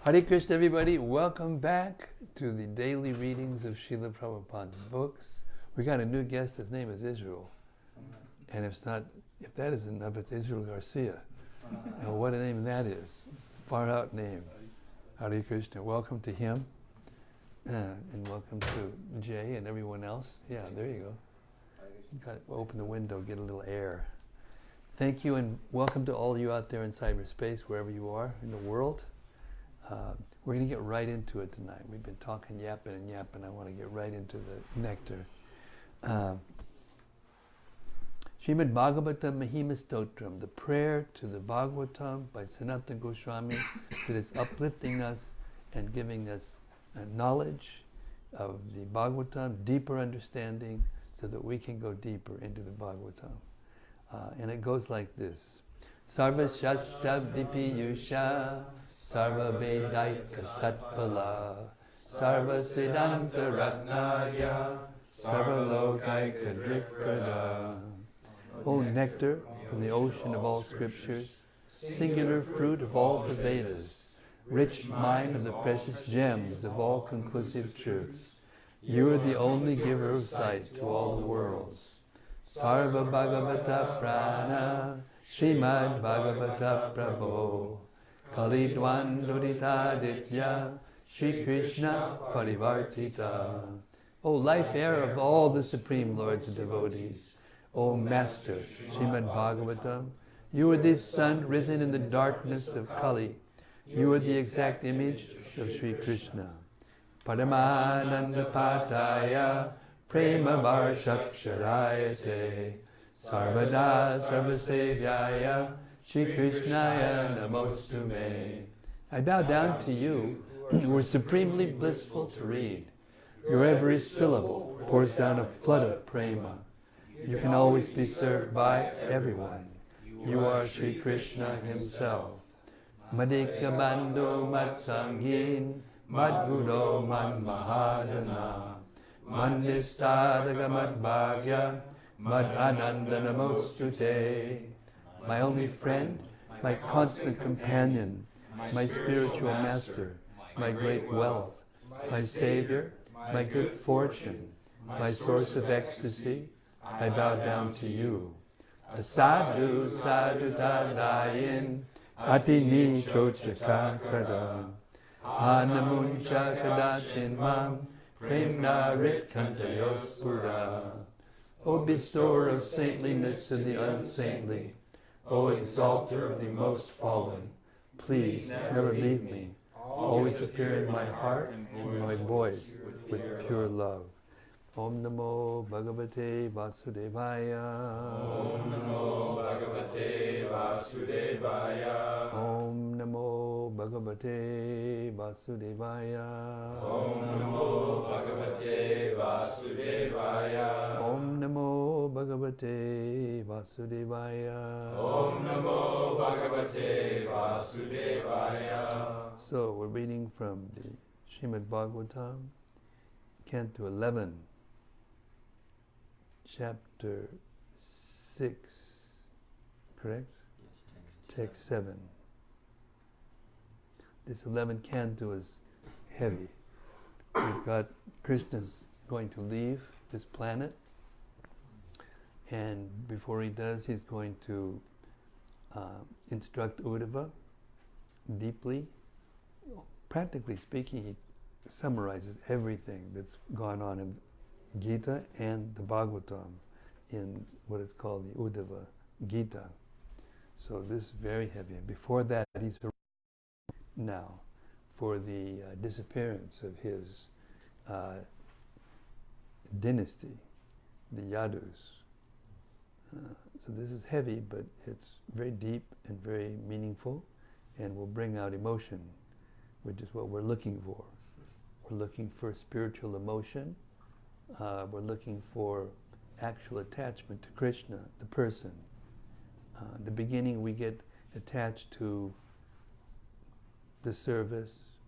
Hare Krishna, everybody. Welcome back to the daily readings of Srila Prabhupada's books. We got a new guest. His name is Israel. And if that isn't enough, it's Israel Garcia. And what a name that is. Far out name. Hare Krishna. Welcome to him. And welcome to Jay and everyone else. Yeah, there you go. Open the window, get a little air. Thank you and welcome to all you out there in cyberspace, wherever you are in the world. We're going to get right into it tonight. We've been talking, yapping. I want to get right into the nectar. Srimad-Bhagavatam Mahima Stotram, the prayer to the Bhagavatam by Sanatana Goswami that is uplifting us and giving us knowledge of the Bhagavatam, deeper understanding, so that we can go deeper into the Bhagavatam. And it goes like this. Sarva Shastra Dipiyusha Sarva Vedaika Satpala Sarva Siddhanta Ratnaya Sarva Lokaika Drikrada. O nectar from the ocean of all scriptures, singular fruit of all the Vedas, rich mine of the precious gems of all conclusive truths, you are the only giver of sight to all the worlds. Sarva Bhagavata Prana Srimad-Bhagavata Prabho Kalidwan Loditaditya Shri Krishna Parivartita. O life air of all the Supreme Lord's devotees, O Master Srimad-Bhagavatam, you are the sun risen in the darkness of Kali. You are the exact image of Shri Krishna. Paramananda Pataya Prema Varshaksharayate Sarvada Sarvasevyaya Shri Krishnaya Namostume. I bow down to you who are supremely blissful to read. Your every syllable pours down a flood of prema. You can always be served by everyone. You are Shri Krishna himself. Madhika Bandhu Matsangin Madguru Man Mahadana Mandistadaga Madbhagya Mad Ananda Namostute. My only friend, my constant companion, my spiritual master, my great wealth, my savior, my good fortune, my source of ecstasy, I bow down to you. Sadhu Sadhu Tadayin Atini Chochakakada Anamuncha Kadachin Mam Premna Rit Kantayospura. O bestower of saintliness to the unsaintly, O exalter of the most fallen, please never leave me. Always appear in my heart and in my voice with pure love. Om Namo Bhagavate Vasudevaya. Om Namo Bhagavate Vasudevaya. Om Namo Bhagavate Vasudevaya. Om Namo Bhagavate Vasudevaya. Om Namo Bhagavate Vasudevaya. Om Namo Bhagavate Vasudevaya. So we're reading from the Srimad-Bhagavatam, Canto 11. Chapter 6, correct? Yes, Text 7. This 11th canto is heavy. We've got Krishna's going to leave this planet, and before he does, he's going to instruct Uddhava deeply. Practically speaking, he summarizes everything that's gone on in Gita and the Bhagavatam in what is called the Uddhava Gita. So this is very heavy. And before that, he's now for the disappearance of his dynasty, the Yadus. So this is heavy, but it's very deep and very meaningful, and will bring out emotion, which is what we're looking for. We're looking for spiritual emotion. We're looking for actual attachment to Krishna, the person. In the beginning, we get attached to the service,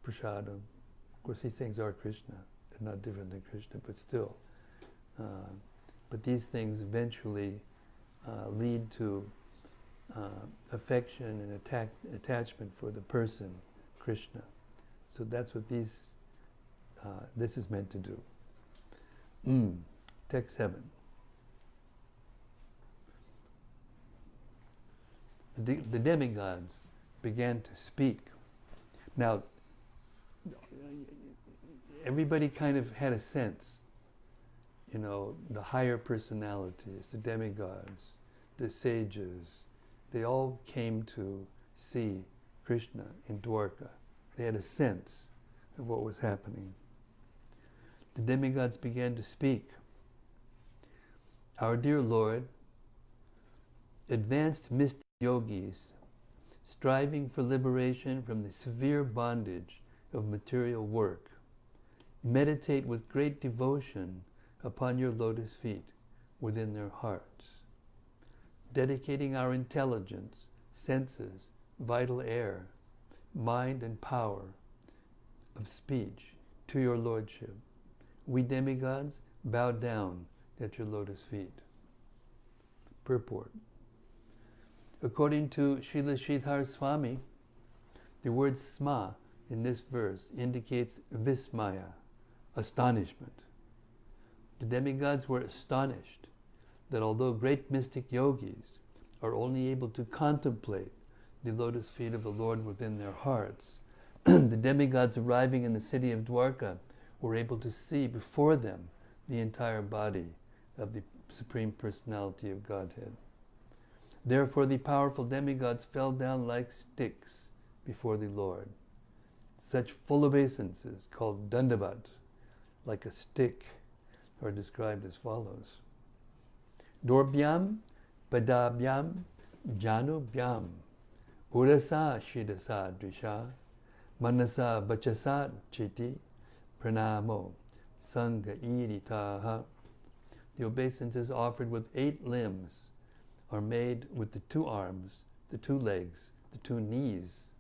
prasadam. Of course, these things are Krishna. They're not different than Krishna, but still. But these things eventually lead to affection and attachment for the person, Krishna. So that's what this is meant to do. Text 7. The demigods began to speak. Now, everybody kind of had a sense, the higher personalities, the demigods, the sages, they all came to see Krishna in Dwarka. They had a sense of what was happening. The demigods began to speak. Our dear Lord, advanced mystic yogis, striving for liberation from the severe bondage of material work, meditate with great devotion upon your lotus feet within their hearts, dedicating our intelligence, senses, vital air, mind and power of speech to your lordship. We demigods bow down at your lotus feet. Purport. According to Srila Sridhar Swami, the word sma in this verse indicates vismaya, astonishment. The demigods were astonished that although great mystic yogis are only able to contemplate the lotus feet of the Lord within their hearts, the demigods arriving in the city of Dwarka were able to see before them the entire body of the Supreme Personality of Godhead. Therefore the powerful demigods fell down like sticks before the Lord. Such full obeisances, called dandavat, like a stick, are described as follows. Dorbhyam, padabhyam, janubhyam, urasa shidasa drisha, manasa bachasa chiti, pranamo, sangha iritaha. The obeisances offered with 8 limbs are made with the 2 arms, the 2 legs, the 2 knees,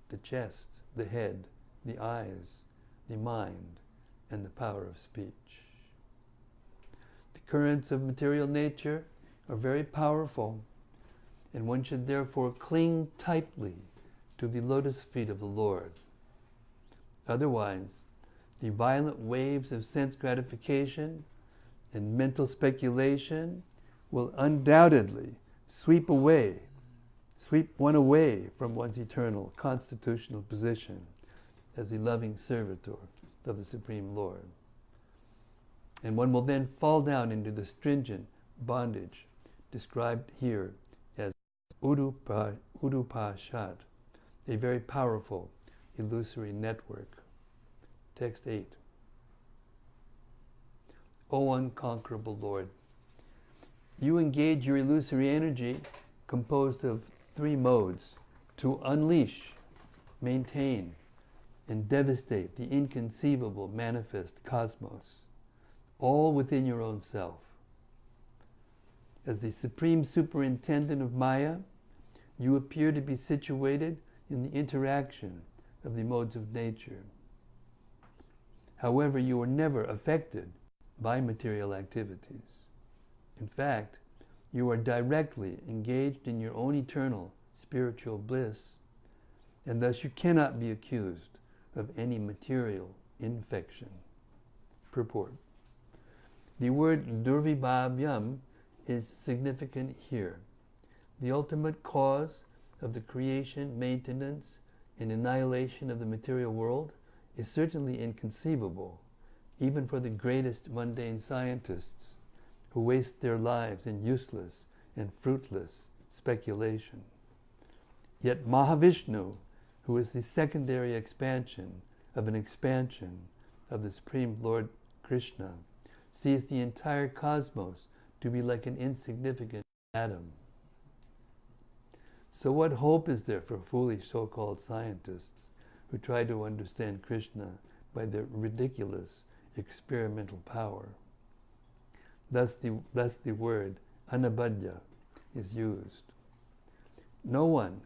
the chest, the head, the eyes, the mind, and the power of speech. The currents of material nature are very powerful, and one should therefore cling tightly to the lotus feet of the Lord. Otherwise, the violent waves of sense gratification and mental speculation will undoubtedly sweep one away from one's eternal constitutional position as the loving servitor of the Supreme Lord. And one will then fall down into the stringent bondage described here as Udupashat, a very powerful illusory network. Text 8. O unconquerable Lord, you engage your illusory energy, composed of 3 modes, to unleash, maintain, and devastate the inconceivable manifest cosmos, all within your own self. As the supreme superintendent of Maya, you appear to be situated in the interaction of the modes of nature. However, you are never affected by material activities. In fact, you are directly engaged in your own eternal spiritual bliss, and thus you cannot be accused of any material infection. Purport. The word durvibhavyam is significant here. The ultimate cause of the creation, maintenance, and annihilation of the material world is certainly inconceivable, even for the greatest mundane scientists who waste their lives in useless and fruitless speculation. Yet Mahavishnu, who is the secondary expansion of an expansion of the Supreme Lord Krishna, sees the entire cosmos to be like an insignificant atom. So what hope is there for foolish so-called scientists who try to understand Krishna by their ridiculous experimental power? Thus the word anabhadya is used. No one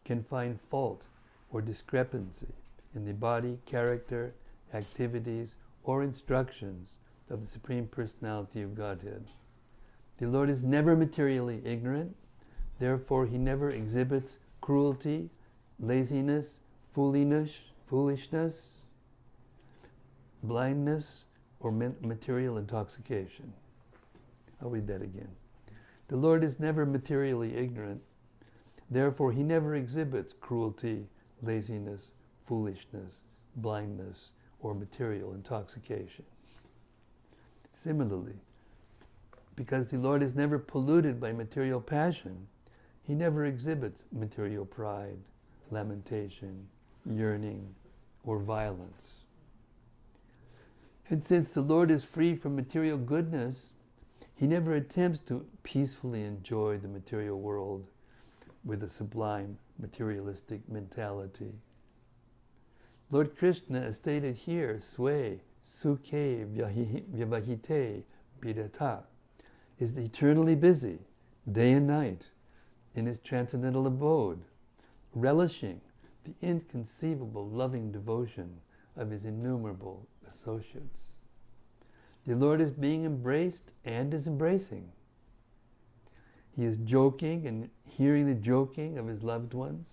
can find fault or discrepancy in the body, character, activities, or instructions of the Supreme Personality of Godhead. The Lord is never materially ignorant, therefore he never exhibits cruelty, laziness, foolishness, blindness, or material intoxication. I'll read that again. The Lord is never materially ignorant. Therefore, he never exhibits cruelty, laziness, foolishness, blindness, or material intoxication. Similarly, because the Lord is never polluted by material passion, he never exhibits material pride, lamentation, yearning, or violence. And since the Lord is free from material goodness, he never attempts to peacefully enjoy the material world with a sublime materialistic mentality. Lord Krishna, as stated here, Sway, Sukhe, Vyavahite, Bidata, is eternally busy, day and night, in his transcendental abode, relishing the inconceivable loving devotion of his innumerable associates. The Lord is being embraced and is embracing. He is joking and hearing the joking of his loved ones.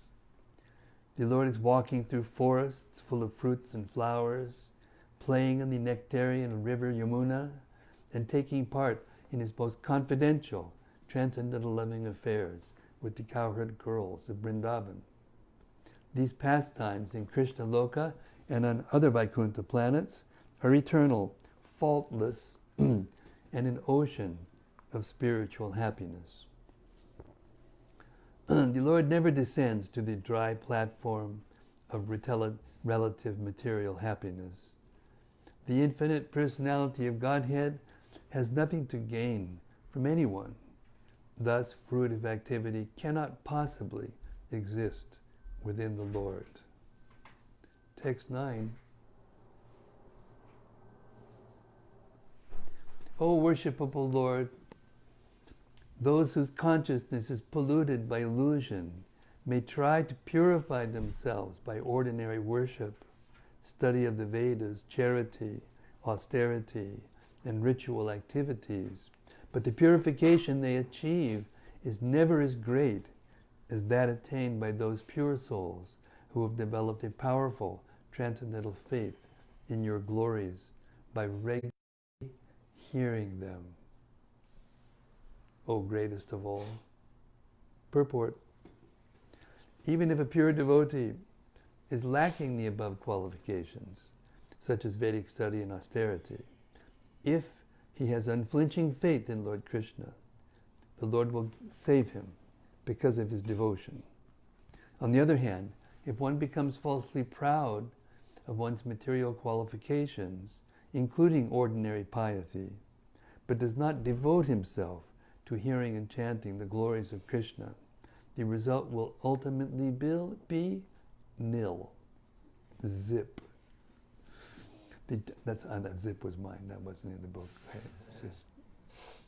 The Lord is walking through forests full of fruits and flowers, playing in the nectarian river Yamuna, and taking part in his most confidential, transcendental loving affairs with the cowherd girls of Vrindavan. These pastimes in Krishna Loka and on other Vaikuntha planets are eternal, faultless, and an ocean of spiritual happiness. The Lord never descends to the dry platform of relative material happiness. The infinite personality of Godhead has nothing to gain from anyone. Thus, fruitive activity cannot possibly exist within the Lord. Text 9. O worshipable Lord, those whose consciousness is polluted by illusion may try to purify themselves by ordinary worship, study of the Vedas, charity, austerity, and ritual activities. But the purification they achieve is never as great as that attained by those pure souls who have developed a powerful transcendental faith in your glories by regularly hearing them. O greatest of all. Purport. Even if a pure devotee is lacking the above qualifications, such as Vedic study and austerity, if he has unflinching faith in Lord Krishna, the Lord will save him because of his devotion. On the other hand, if one becomes falsely proud of one's material qualifications, including ordinary piety, but does not devote himself to hearing and chanting the glories of Krishna, the result will ultimately be nil. Zip. That zip was mine. That wasn't in the book. It's just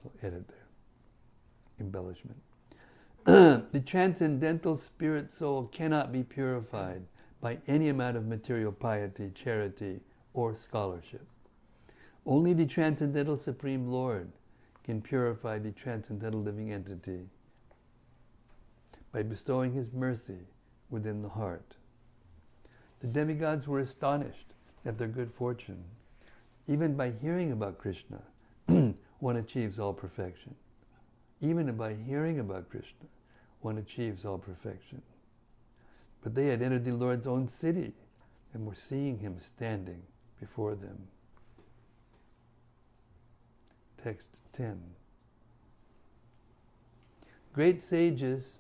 a little edit there. Embellishment. The transcendental spirit soul cannot be purified by any amount of material piety, charity, or scholarship. Only the transcendental Supreme Lord can purify the transcendental living entity by bestowing his mercy within the heart. The demigods were astonished at their good fortune. Even by hearing about Krishna, one achieves all perfection. Even by hearing about Krishna, one achieves all perfection. But they had entered the Lord's own city and were seeing him standing before them. Text 10. Great sages,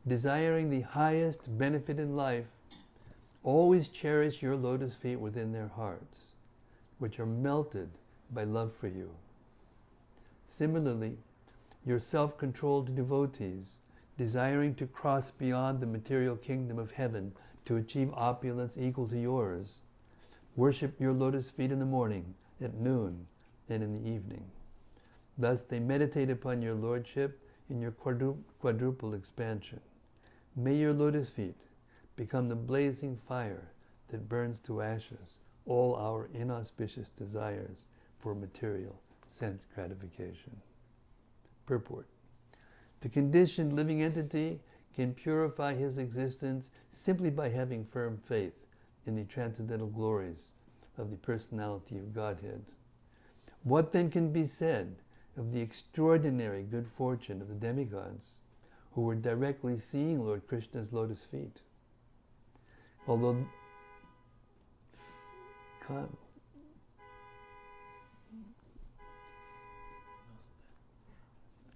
desiring the highest benefit in life, always cherish your lotus feet within their hearts, which are melted by love for you. Similarly, your self-controlled devotees, desiring to cross beyond the material kingdom of heaven to achieve opulence equal to yours, worship your lotus feet in the morning, at noon, and in the evening. Thus they meditate upon your lordship in your quadruple expansion. May your lotus feet become the blazing fire that burns to ashes all our inauspicious desires for material sense gratification. Purport. The conditioned living entity can purify his existence simply by having firm faith in the transcendental glories of the personality of Godhead. What then can be said of the extraordinary good fortune of the demigods who were directly seeing Lord Krishna's lotus feet? Although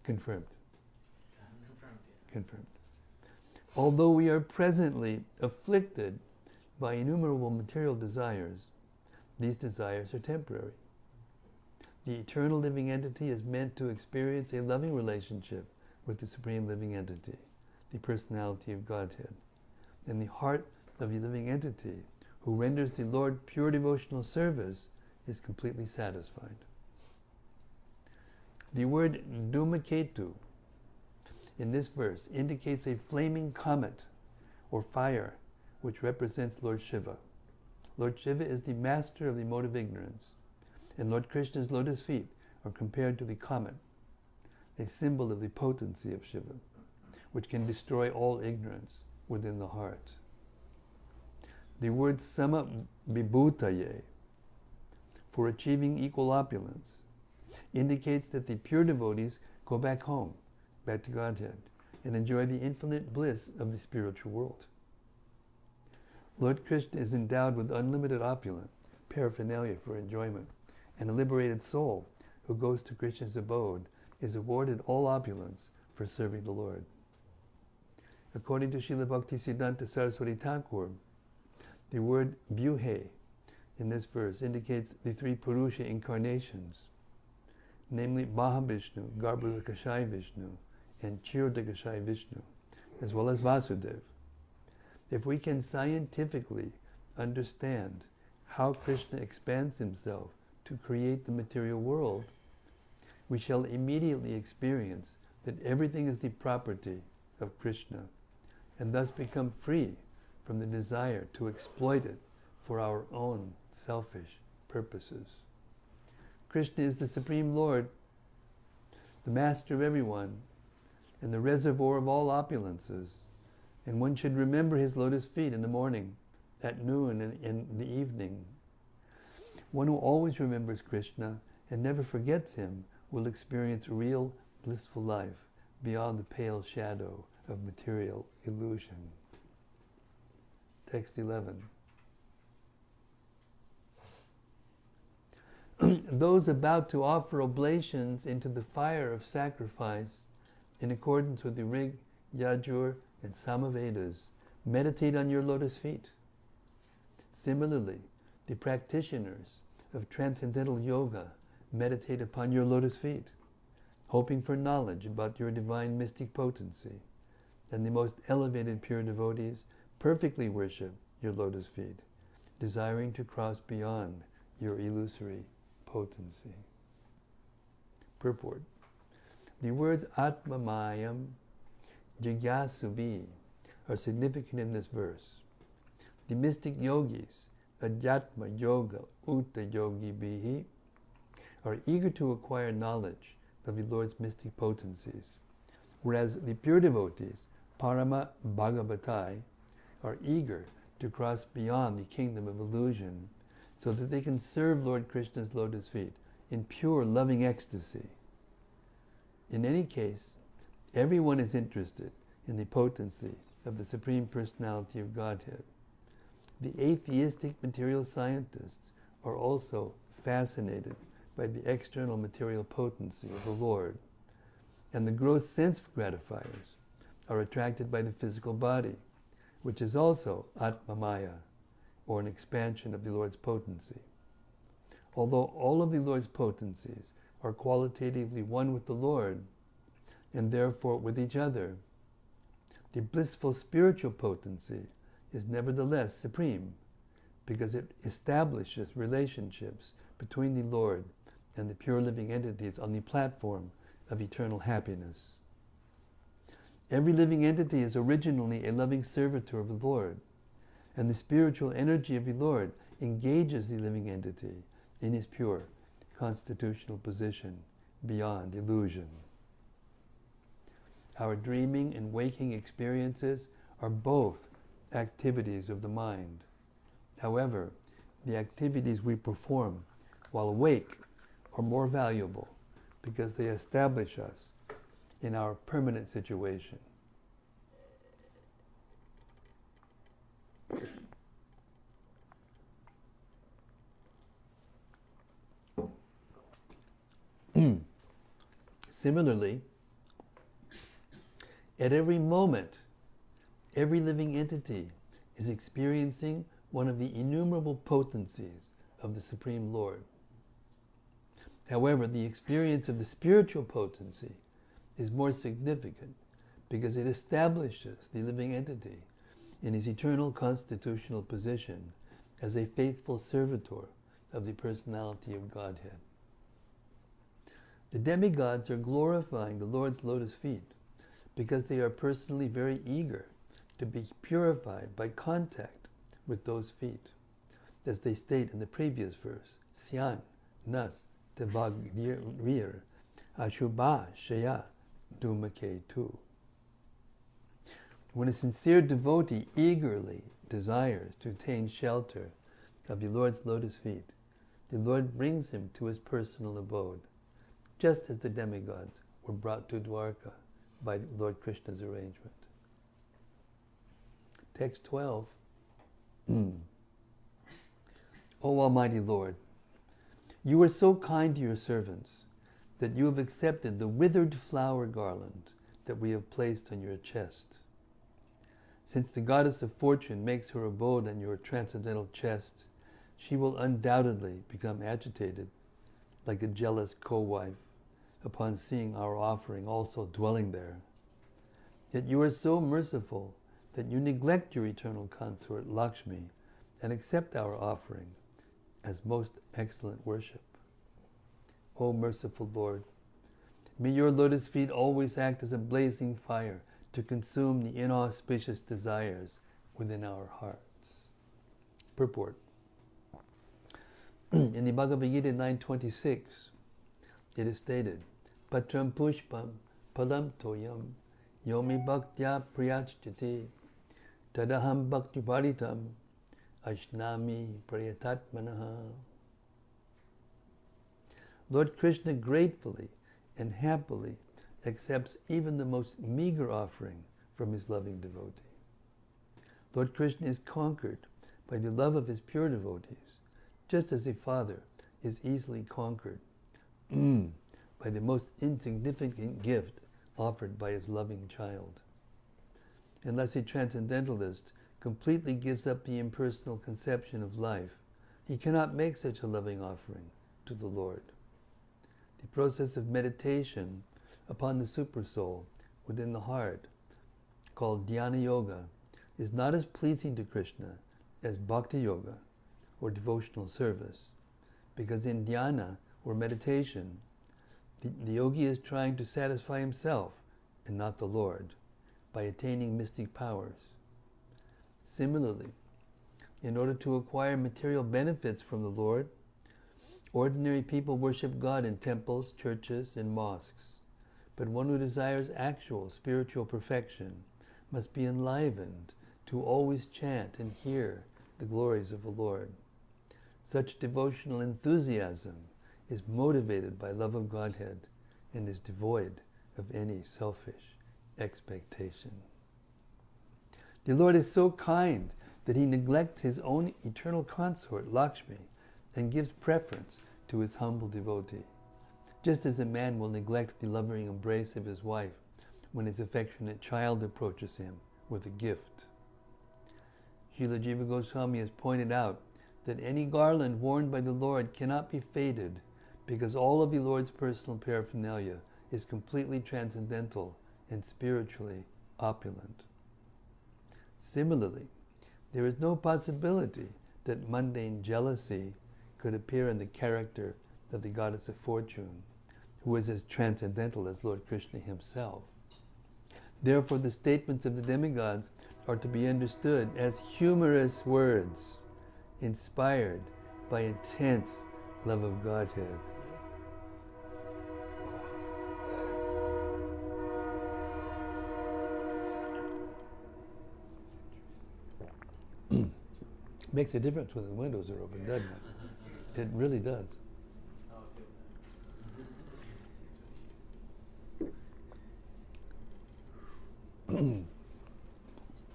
confirmed. Confirmed. Although we are presently afflicted by innumerable material desires, these desires are temporary. The eternal living entity is meant to experience a loving relationship with the Supreme Living Entity, the personality of Godhead. And the heart of the living entity who renders the Lord pure devotional service is completely satisfied. The word Dhumaketu in this verse indicates a flaming comet or fire which represents Lord Shiva. Lord Shiva is the master of the mode of ignorance, and Lord Krishna's lotus feet are compared to the comet, a symbol of the potency of Shiva, which can destroy all ignorance within the heart. The word Samavibhutaye, for achieving equal opulence, indicates that the pure devotees go back home, back to Godhead, and enjoy the infinite bliss of the spiritual world. Lord Krishna is endowed with unlimited opulent paraphernalia for enjoyment, and a liberated soul who goes to Krishna's abode is awarded all opulence for serving the Lord. According to Srila Bhaktisiddhanta Saraswati Thakur, the word Vyuhe in this verse indicates the three Purusha incarnations, namely Mahavishnu, Garbhodakashayi Vishnu, and Kshirodakashayi Vishnu, as well as Vasudeva. If we can scientifically understand how Krishna expands himself to create the material world, we shall immediately experience that everything is the property of Krishna, and thus become free from the desire to exploit it for our own selfish purposes. Krishna is the Supreme Lord, the master of everyone, and the reservoir of all opulences, and one should remember his lotus feet in the morning, at noon, and in the evening. One who always remembers Krishna and never forgets him will experience real blissful life beyond the pale shadow of material illusion. Text 11. Those about to offer oblations into the fire of sacrifice in accordance with the Rig, Yajur, and Samavedas meditate on your lotus feet. Similarly, the practitioners of transcendental yoga meditate upon your lotus feet, hoping for knowledge about your divine mystic potency, and the most elevated pure devotees perfectly worship your lotus feet, desiring to cross beyond your illusory potency. Purport. The words Atmamayam, Jigyasubi are significant in this verse. The mystic yogis, Adhyatma Yoga Uta Yogi Bihi, are eager to acquire knowledge of the Lord's mystic potencies, whereas the pure devotees, Parama Bhagavatai, are eager to cross beyond the kingdom of illusion so that they can serve Lord Krishna's lotus feet in pure loving ecstasy. In any case, everyone is interested in the potency of the Supreme Personality of Godhead. The atheistic material scientists are also fascinated by the external material potency of the Lord, and the gross sense gratifiers are attracted by the physical body, which is also Atmamaya, or an expansion of the Lord's potency. Although all of the Lord's potencies are qualitatively one with the Lord, and therefore with each other, the blissful spiritual potency is nevertheless supreme, because it establishes relationships between the Lord and the pure living entities on the platform of eternal happiness. Every living entity is originally a loving servitor of the Lord, and the spiritual energy of the Lord engages the living entity in his pure constitutional position beyond illusion. Our dreaming and waking experiences are both activities of the mind. However, the activities we perform while awake are more valuable because they establish us in our permanent situation. Similarly, at every moment, every living entity is experiencing one of the innumerable potencies of the Supreme Lord. However, the experience of the spiritual potency is more significant because it establishes the living entity in his eternal constitutional position as a faithful servitor of the personality of Godhead. The demigods are glorifying the Lord's lotus feet because they are personally very eager to be purified by contact with those feet, as they state in the previous verse, Syan nas tevagrir ashubha shaya dumake tu. When a sincere devotee eagerly desires to attain shelter of the Lord's lotus feet, the Lord brings him to his personal abode, just as the demigods were brought to Dwarka by Lord Krishna's arrangement. Text 12. O Almighty Lord, you are so kind to your servants that you have accepted the withered flower garland that we have placed on your chest. Since the goddess of fortune makes her abode on your transcendental chest, she will undoubtedly become agitated like a jealous co-wife upon seeing our offering also dwelling there. Yet you are so merciful that you neglect your eternal consort Lakshmi and accept our offering as most excellent worship. O merciful Lord, may your lotus feet always act as a blazing fire to consume the inauspicious desires within our hearts. Purport. In the Bhagavad Gita 9.26, it is stated, Patram pushpam palam toyam yomi bhaktya priyachchati tadaham bhakti paritam ashnami prayatatmanaha. Lord Krishna gratefully and happily accepts even the most meager offering from his loving devotee. Lord Krishna is conquered by the love of his pure devotees, just as a father is easily conquered by the most insignificant gift offered by his loving child. Unless a transcendentalist completely gives up the impersonal conception of life, he cannot make such a loving offering to the Lord. The process of meditation upon the Supersoul within the heart, called Dhyana Yoga, is not as pleasing to Krishna as Bhakti Yoga or devotional service, because in Dhyana or meditation, the yogi is trying to satisfy himself and not the Lord by attaining mystic powers. Similarly, in order to acquire material benefits from the Lord, ordinary people worship God in temples, churches, and mosques. But one who desires actual spiritual perfection must be enlivened to always chant and hear the glories of the Lord. Such devotional enthusiasm is motivated by love of Godhead and is devoid of any selfish expectation. The Lord is so kind that he neglects his own eternal consort, Lakshmi, and gives preference to his humble devotee, just as a man will neglect the loving embrace of his wife when his affectionate child approaches him with a gift. Srila Jiva Goswami has pointed out that any garland worn by the Lord cannot be faded because all of the Lord's personal paraphernalia is completely transcendental and spiritually opulent. Similarly, there is no possibility that mundane jealousy could appear in the character of the goddess of fortune, who is as transcendental as Lord Krishna himself. Therefore, the statements of the demigods are to be understood as humorous words, inspired by intense love of Godhead. Makes a difference when the windows are open, doesn't it? It really does.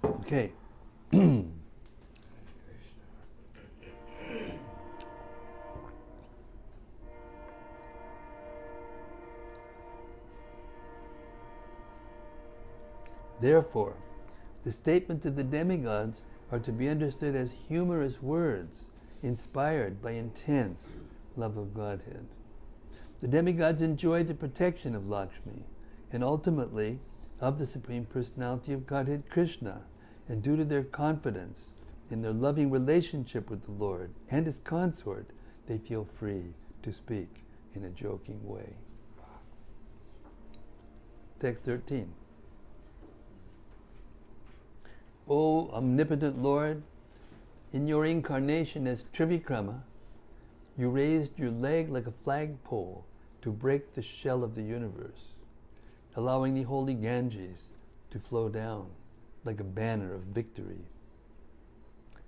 Okay. Therefore, the statements of the demigods are to be understood as humorous words inspired by intense love of Godhead. The demigods enjoy the protection of Lakshmi and ultimately of the Supreme Personality of Godhead Krishna, and due to their confidence in their loving relationship with the Lord and his consort, they feel free to speak in a joking way. Text 13. O omnipotent Lord, in your incarnation as Trivikrama, you raised your leg like a flagpole to break the shell of the universe, allowing the holy Ganges to flow down like a banner of victory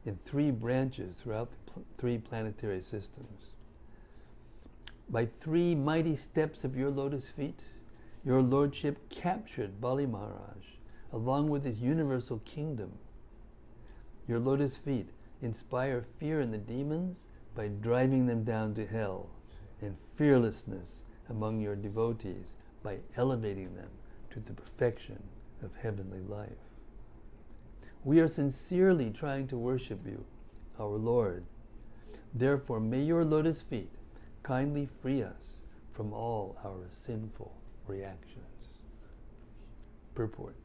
in 3 branches throughout the 3 planetary systems. By 3 mighty steps of your lotus feet, your lordship captured Bali Maharaj along with his universal kingdom. Your lotus feet inspire fear in the demons by driving them down to hell, and fearlessness among your devotees by elevating them to the perfection of heavenly life. We are sincerely trying to worship you, our Lord. Therefore, may your lotus feet kindly free us from all our sinful reactions. Purport.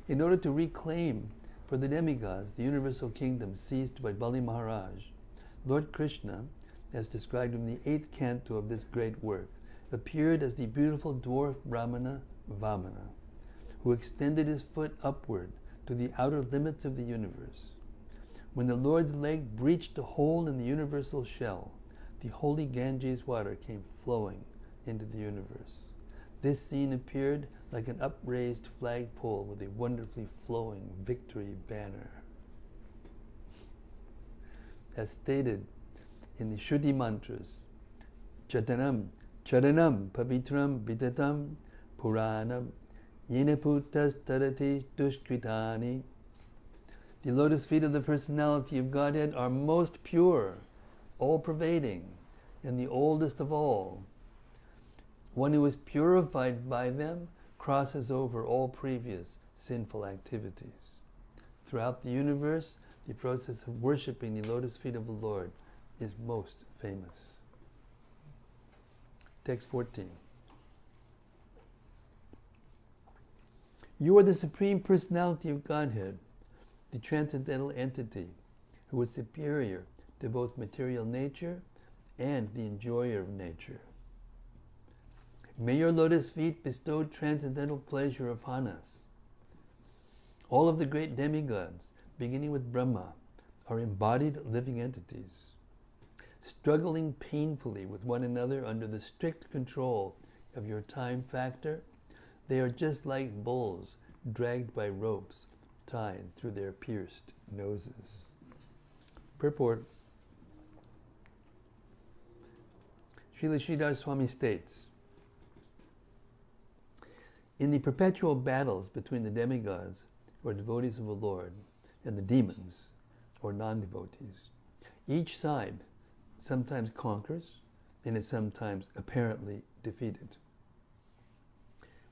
In order to reclaim for the demigods the universal kingdom seized by Bali Maharaj, Lord Krishna, as described in the 8th canto of this great work, appeared as the beautiful dwarf Brahmana Vamana, who extended his foot upward to the outer limits of the universe. When the Lord's leg breached a hole in the universal shell, the holy Ganges water came flowing into the universe. This scene appeared like an upraised flagpole with a wonderfully flowing victory banner. As stated in the Shuddhi mantras, Chatanam, Charanam, Pavitram, Vidatam, Puranam, Yenaputas Tarati Dushkritani. The lotus feet of the personality of Godhead are most pure, all-pervading, and the oldest of all. One who is purified by them crosses over all previous sinful activities. Throughout the universe, the process of worshipping the lotus feet of the Lord is most famous. Text 14. You are the Supreme Personality of Godhead, the transcendental entity who is superior to both material nature and the enjoyer of nature. May your lotus feet bestow transcendental pleasure upon us. All of the great demigods, beginning with Brahma, are embodied living entities. Struggling painfully with one another under the strict control of your time factor, they are just like bulls dragged by ropes tied through their pierced noses. Purport. Srila Sridhar Swami states, in the perpetual battles between the demigods, or devotees of the Lord, and the demons, or non-devotees, each side sometimes conquers and is sometimes apparently defeated.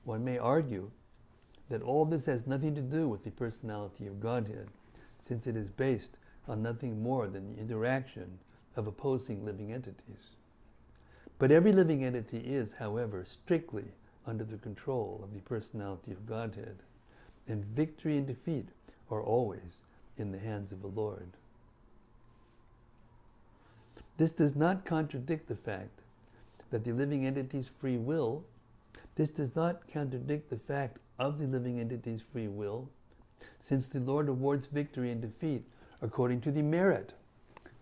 One may argue that all this has nothing to do with the personality of Godhead, since it is based on nothing more than the interaction of opposing living entities. But every living entity is, however, strictly under the control of the personality of Godhead, and victory and defeat are always in the hands of the Lord. This does not contradict the fact that the living entity's free will, this does not contradict the fact of the living entity's free will, since the Lord awards victory and defeat according to the merit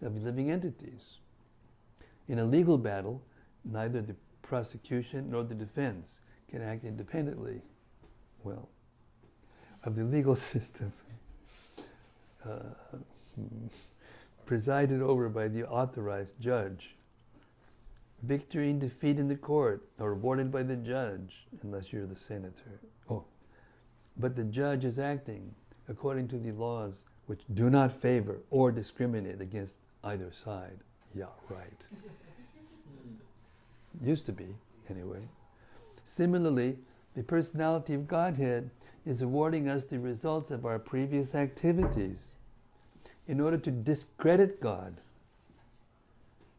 of the living entities. In a legal battle, neither the prosecution nor the defense can act independently, of the legal system. presided over by the authorized judge. Victory and defeat in the court are awarded by the judge, unless you're the senator. But the judge is acting according to the laws which do not favor or discriminate against either side. Yeah, right. Used to be, anyway. Similarly, the personality of Godhead is awarding us the results of our previous activities in order to discredit God.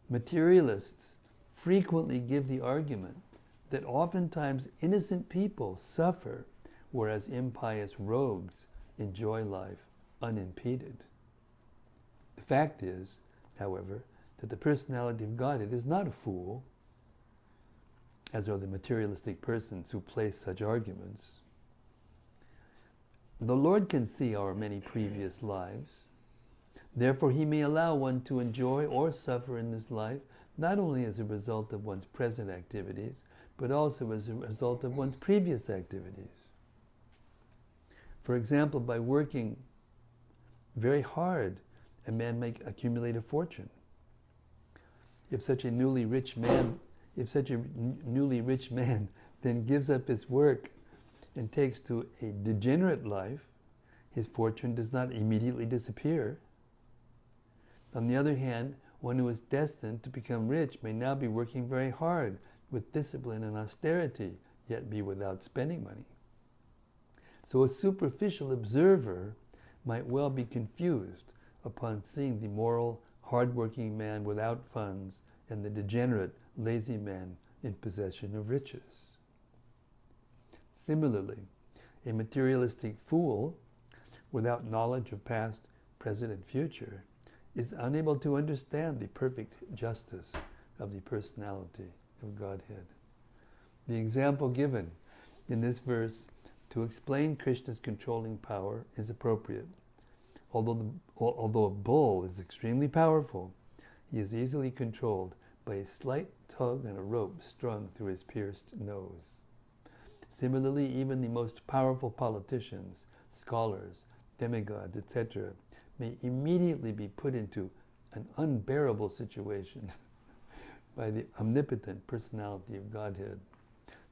Materialists frequently give the argument that oftentimes innocent people suffer, whereas impious rogues enjoy life unimpeded. The fact is, however, that the personality of Godhead is not a fool, as are the materialistic persons who place such arguments. The Lord can see our many previous lives. Therefore, He may allow one to enjoy or suffer in this life, not only as a result of one's present activities, but also as a result of one's previous activities. For example, by working very hard, a man may accumulate a fortune. If such a newly rich man then gives up his work and takes to a degenerate life, his fortune does not immediately disappear. On the other hand, one who is destined to become rich may now be working very hard with discipline and austerity, yet be without spending money. So a superficial observer might well be confused upon seeing the moral, hard-working man without funds and the degenerate, lazy man in possession of riches. Similarly, a materialistic fool, without knowledge of past, present, and future, is unable to understand the perfect justice of the personality of Godhead. The example given in this verse to explain Krishna's controlling power is appropriate. Although a bull is extremely powerful, he is easily controlled by a slight tug on a rope strung through his pierced nose. Similarly, even the most powerful politicians, scholars, demigods, etc., may immediately be put into an unbearable situation by the omnipotent personality of Godhead.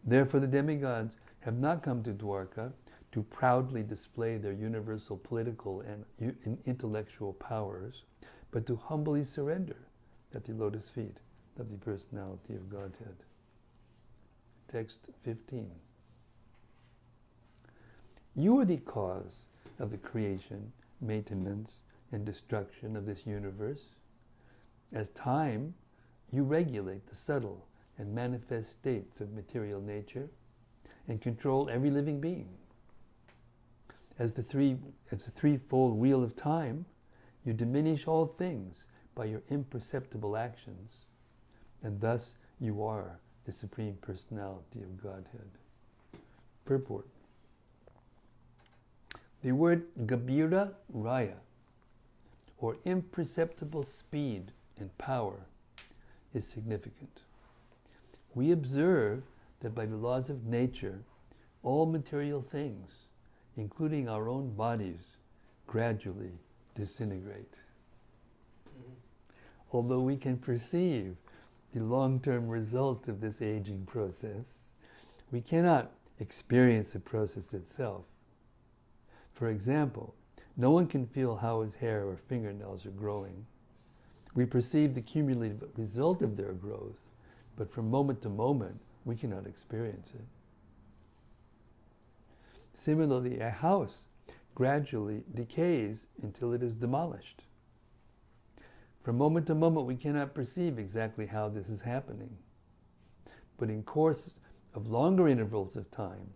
Therefore, the demigods have not come to Dwarka to proudly display their universal political and intellectual powers, but to humbly surrender at the lotus feet of the personality of Godhead. Text 15. You are the cause of the creation, maintenance, and destruction of this universe. As time, you regulate the subtle and manifest states of material nature and control every living being. As the threefold wheel of time, you diminish all things by your imperceptible actions, and thus you are the Supreme Personality of Godhead. Purport. The word Gabira Raya, or imperceptible speed and power, is significant. We observe that by the laws of nature, all material things, including our own bodies, gradually disintegrate. Although we can perceive the long-term results of this aging process, we cannot experience the process itself. For example, no one can feel how his hair or fingernails are growing. We perceive the cumulative result of their growth, but from moment to moment, we cannot experience it. Similarly, a house gradually decays until it is demolished. From moment to moment, we cannot perceive exactly how this is happening. But in course of longer intervals of time,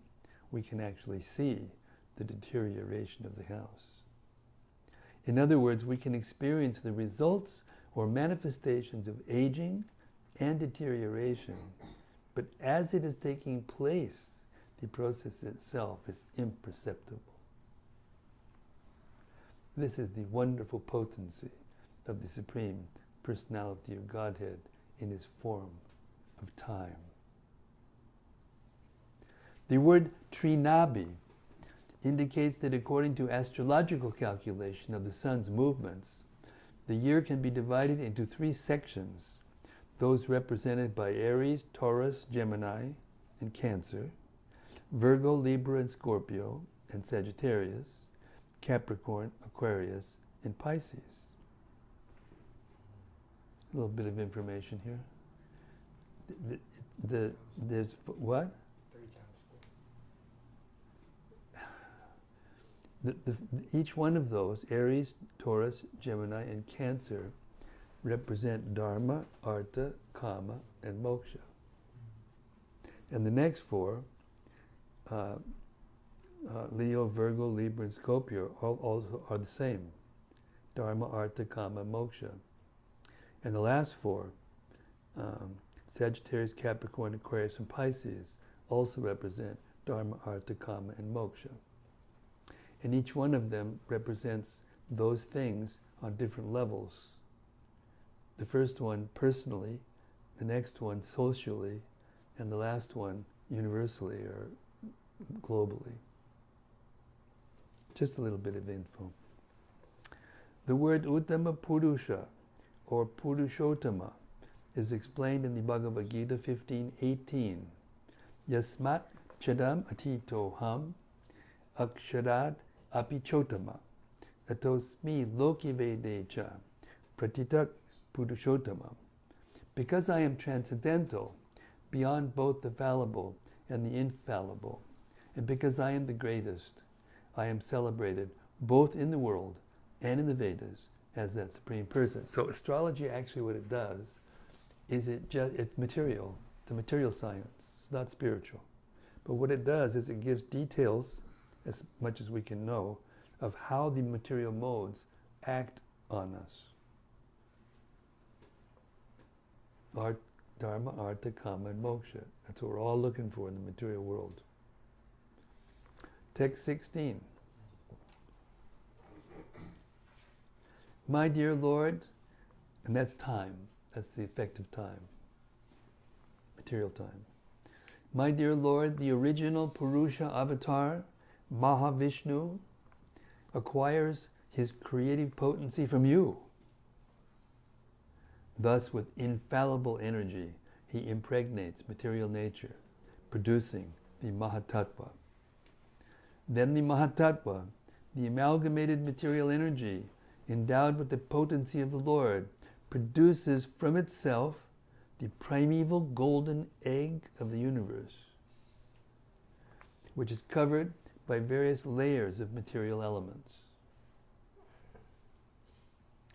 we can actually see the deterioration of the house. In other words, we can experience the results or manifestations of aging and deterioration, but as it is taking place, the process itself is imperceptible. This is the wonderful potency of the Supreme Personality of Godhead in His form of time. The word Trinabi indicates that according to astrological calculation of the sun's movements, the year can be divided into 3 sections, those represented by Aries, Taurus, Gemini, and Cancer, Virgo, Libra, and Scorpio, and Sagittarius, Capricorn, Aquarius, and Pisces. A little bit of information here. There's what? 3 times 4. Each one of those, Aries, Taurus, Gemini, and Cancer, represent Dharma, Artha, Kama, and Moksha. And the next 4, Leo, Virgo, Libra, and Scorpio, also are the same. Dharma, Artha, Kama, Moksha. And the last 4, Sagittarius, Capricorn, Aquarius, and Pisces, also represent Dharma, Artha, Kama, and Moksha. And each one of them represents those things on different levels. The first one personally, the next one socially, and the last one universally or globally. Just a little bit of info. The word Uttama Purusha, or Purushottama, is explained in the Bhagavad Gita 15:18. Yasmat chadam atito ham aksharat apichotama atosmi lokivedecha pratitak Purushottama. Because I am transcendental, beyond both the fallible and the infallible, and because I am the greatest, I am celebrated both in the world and in the Vedas as that Supreme Person. So astrology, actually what it does is it's material. It's a material science. It's not spiritual. But what it does is it gives details, as much as we can know, of how the material modes act on us. Dharma, Artha, Kama, and Moksha. That's what we're all looking for in the material world. Text 16. My dear Lord, and that's time. That's the effect of time. Material time. My dear Lord, the original Purusha avatar, Mahavishnu, acquires his creative potency from you. Thus, with infallible energy, he impregnates material nature, producing the Mahatattva. Then the Mahatattva, the amalgamated material energy, endowed with the potency of the Lord, produces from itself the primeval golden egg of the universe, which is covered by various layers of material elements.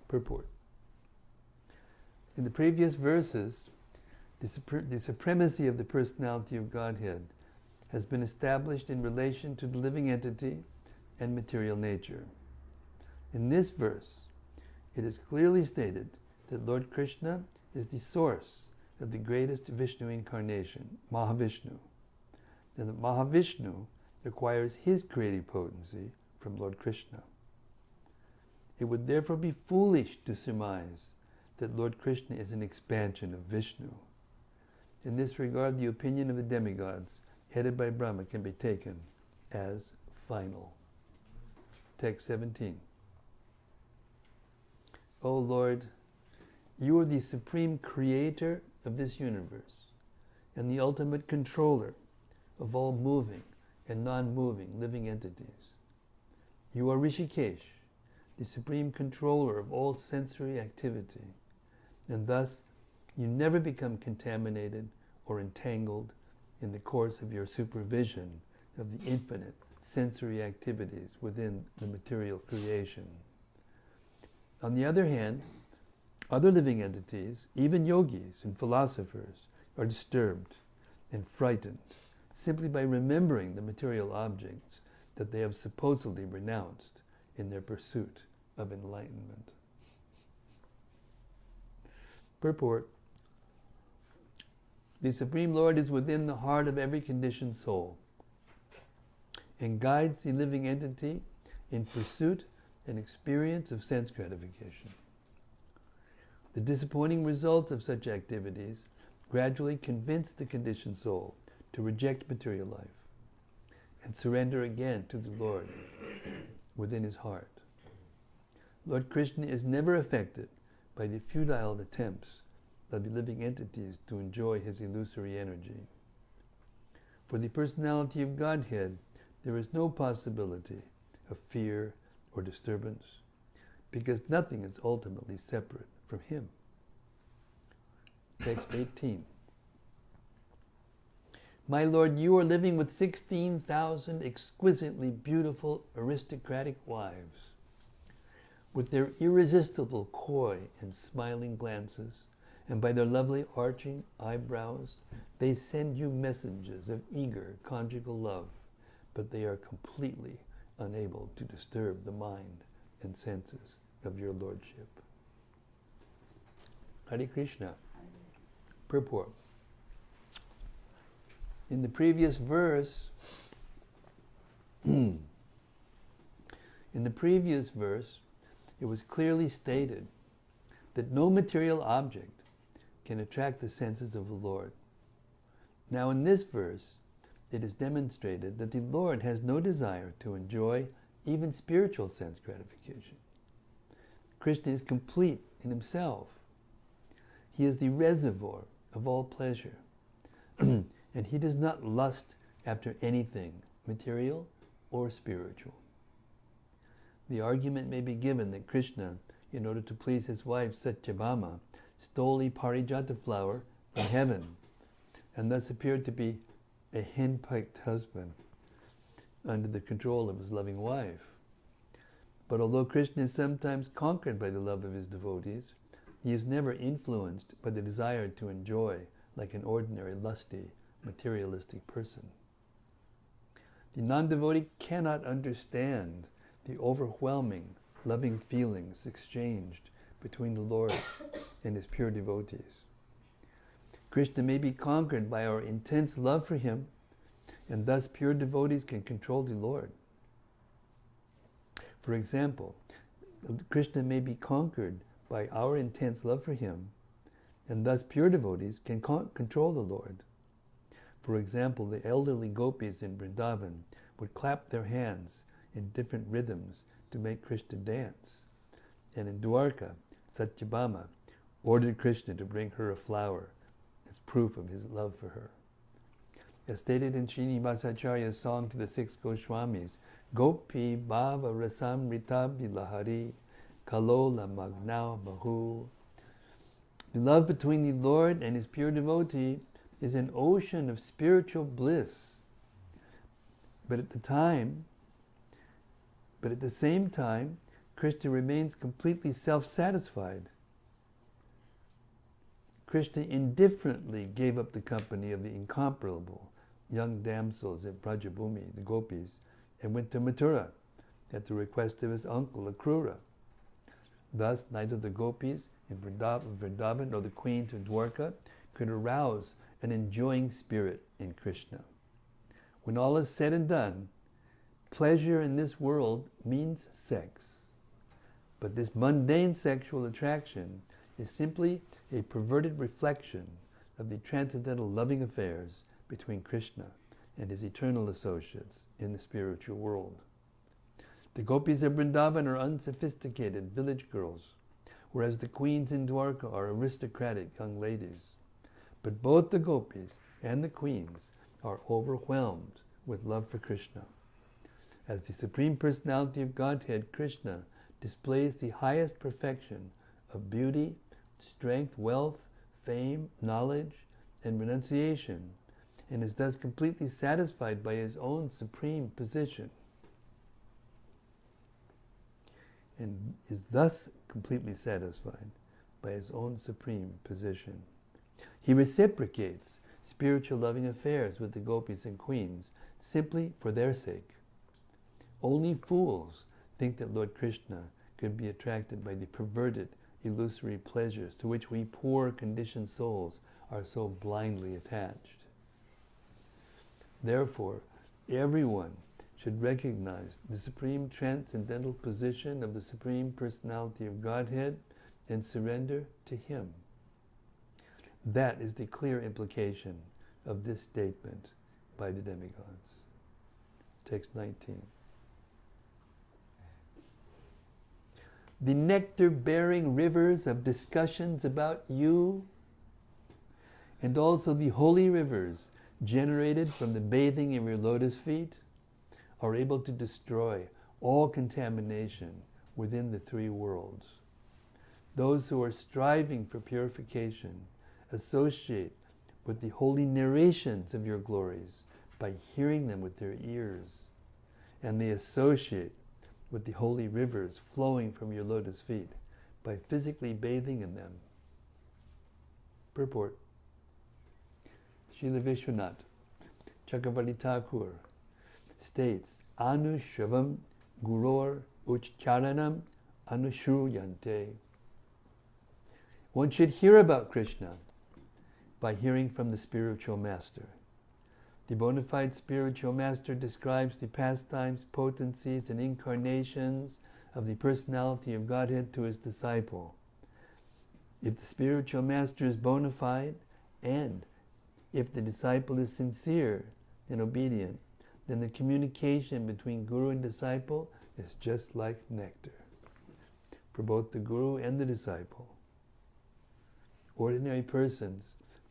Purport. In the previous verses, the supremacy of the personality of Godhead has been established in relation to the living entity and material nature. In this verse, it is clearly stated that Lord Krishna is the source of the greatest Vishnu incarnation, Mahavishnu, and that Mahavishnu acquires his creative potency from Lord Krishna. It would therefore be foolish to surmise that Lord Krishna is an expansion of Vishnu. In this regard, the opinion of the demigods, headed by Brahma, can be taken as final. Text 17. O Lord, you are the supreme creator of this universe and the ultimate controller of all moving and non-moving living entities. You are Rishikesh, the supreme controller of all sensory activity, and thus you never become contaminated or entangled in the course of your supervision of the infinite sensory activities within the material creation. On the other hand, other living entities, even yogis and philosophers, are disturbed and frightened simply by remembering the material objects that they have supposedly renounced in their pursuit of enlightenment. Purport. The Supreme Lord is within the heart of every conditioned soul and guides the living entity in pursuit and experience of sense gratification. The disappointing results of such activities gradually convince the conditioned soul to reject material life. and surrender again to the Lord within his heart. Lord Krishna is never affected by the futile attempts of the living entities to enjoy his illusory energy. For the personality of Godhead, there is no possibility of fear or disturbance, because nothing is ultimately separate from him. Text 18. My Lord, you are living with 16,000 exquisitely beautiful aristocratic wives. With their irresistible coy and smiling glances, and by their lovely arching eyebrows, they send you messages of eager conjugal love, but they are completely unable to disturb the mind and senses of your Lordship. Hare Krishna. Purport. In the previous verse, it was clearly stated that no material object can attract the senses of the Lord. Now in this verse, it is demonstrated that the Lord has no desire to enjoy even spiritual sense gratification. Krishna is complete in himself. He is the reservoir of all pleasure. And he does not lust after anything material or spiritual. The argument may be given that Krishna, in order to please his wife Satyabhama, stole a parijata flower from heaven and thus appeared to be a henpecked husband under the control of his loving wife. But although Krishna is sometimes conquered by the love of his devotees, he is never influenced by the desire to enjoy like an ordinary lusty, materialistic person. The non-devotee cannot understand the overwhelming, loving feelings exchanged between the Lord and his pure devotees. Krishna may be conquered by our intense love for him, and thus pure devotees can control the Lord. For example, Krishna may be conquered by our intense love for him, and thus pure devotees can control the Lord. For example, the elderly gopis in Vrindavan would clap their hands in different rhythms to make Krishna dance. And in Dwarka, Satyabhama ordered Krishna to bring her a flower as proof of his love for her. As stated in Srinivasacharya's song to the six Goswamis, Gopi bhava rasam rita bilahari kalola magnau bahu. The love between the Lord and his pure devotee is an ocean of spiritual bliss. But at the same time, Krishna remains completely self-satisfied. Krishna indifferently gave up the company of the incomparable young damsels at Brajabhumi, the gopis, and went to Mathura at the request of his uncle, Akrura. Thus, neither the gopis in Vrindavan nor the queens in Dwarka could arouse an enjoying spirit in Krishna. When all is said and done, pleasure in this world means sex. But this mundane sexual attraction is simply a perverted reflection of the transcendental loving affairs between Krishna and his eternal associates in the spiritual world. The gopis of Vrindavan are unsophisticated village girls, whereas the queens in Dwarka are aristocratic young ladies. But both the gopis and the queens are overwhelmed with love for Krishna. As the Supreme Personality of Godhead, Krishna displays the highest perfection of beauty, strength, wealth, fame, knowledge, and renunciation, and is thus completely satisfied by his own supreme position. And is thus completely satisfied by his own supreme position. He reciprocates spiritual loving affairs with the gopis and queens simply for their sake. Only fools think that Lord Krishna could be attracted by the perverted, illusory pleasures to which we poor conditioned souls are so blindly attached. Therefore, everyone should recognize the supreme transcendental position of the Supreme Personality of Godhead and surrender to him. That is the clear implication of this statement by the demigods. text 19. The nectar-bearing rivers of discussions about you, and also the holy rivers generated from the bathing of your lotus feet, are able to destroy all contamination within the three worlds. Those who are striving for purification associate with the holy narrations of your glories by hearing them with their ears, and they associate with the holy rivers flowing from your lotus feet by physically bathing in them. Purport. Srila Vishwanath Chakravarti Thakur states, Anushravam Guror Uchcharanam Anushruyante. One should hear about Krishna by hearing from the spiritual master. The bona fide spiritual master describes the pastimes, potencies, and incarnations of the personality of Godhead to his disciple. If the spiritual master is bona fide, and if the disciple is sincere and obedient, then the communication between guru and disciple is just like nectar for both the guru and the disciple. Ordinary persons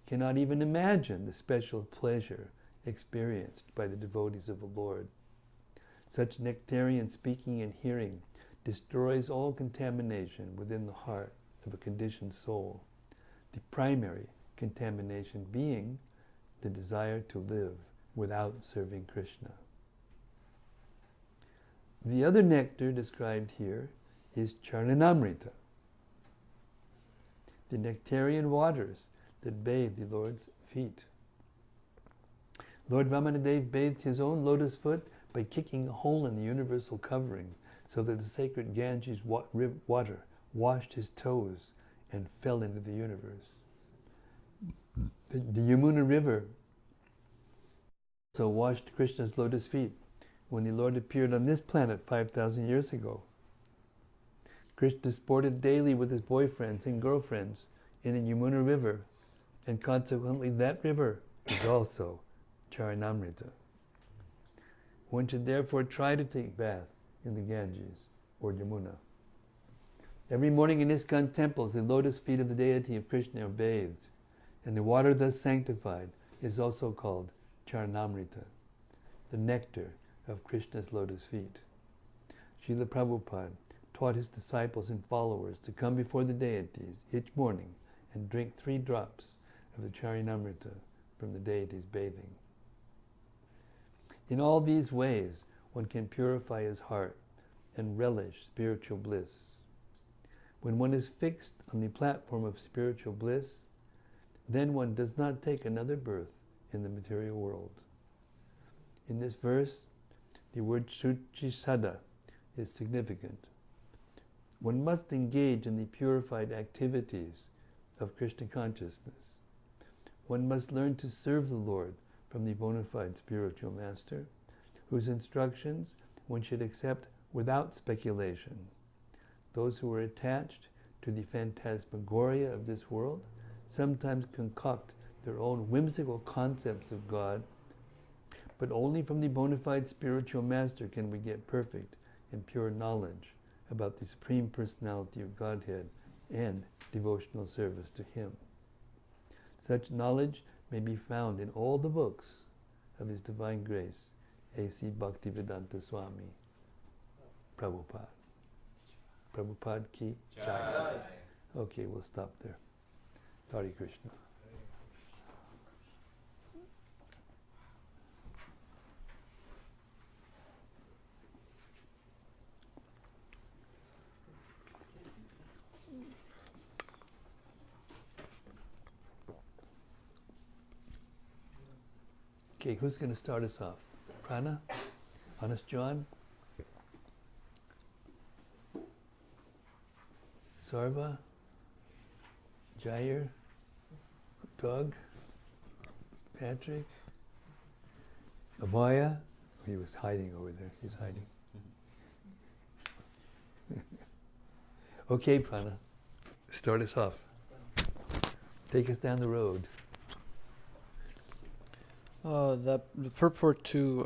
cannot even imagine the special pleasure experienced by the devotees of the Lord. Such nectarian speaking and hearing destroys all contamination within the heart of a conditioned soul, the primary contamination being the desire to live without serving Krishna. The other nectar described here is Charanamrita, the nectarian waters that bathe the Lord's feet. Lord Vamanadev bathed his own lotus foot by kicking a hole in the universal covering so that the sacred Ganges water washed his toes and fell into the universe. The Yamuna River also washed Krishna's lotus feet when the Lord appeared on this planet 5,000 years ago. Krishna sported daily with his boyfriends and girlfriends in the Yamuna River, and consequently that river is also Charanamrita. One should therefore try to take bath in the Ganges or Yamuna. Every morning in ISKCON temples, the lotus feet of the deity of Krishna are bathed, and the water thus sanctified is also called Charanamrita, the nectar of Krishna's lotus feet. Srila Prabhupada taught his disciples and followers to come before the deities each morning and drink 3 drops of the Charanamrita from the deity's bathing. In all these ways, one can purify his heart and relish spiritual bliss. When one is fixed on the platform of spiritual bliss, then one does not take another birth in the material world. In this verse, the word Shuchisada is significant. One must engage in the purified activities of Krishna consciousness. One must learn to serve the Lord from the bona fide spiritual master, whose instructions one should accept without speculation. Those who are attached to the phantasmagoria of this world sometimes concoct their own whimsical concepts of God, but only from the bona fide spiritual master can we get perfect and pure knowledge about the Supreme Personality of Godhead and devotional service to Him. Such knowledge may be found in all the books of His Divine Grace, A.C. Bhaktivedanta Swami, Prabhupada. Prabhupada ki jai. Okay, we'll stop there. Hare Krishna. Okay, who's going to start us off? Prana? Honest John? Sarva? Jair? Doug? Patrick? Abhaya? He was hiding over there. He's hiding. Okay, Prana. Start us off. Take us down the road. The purport to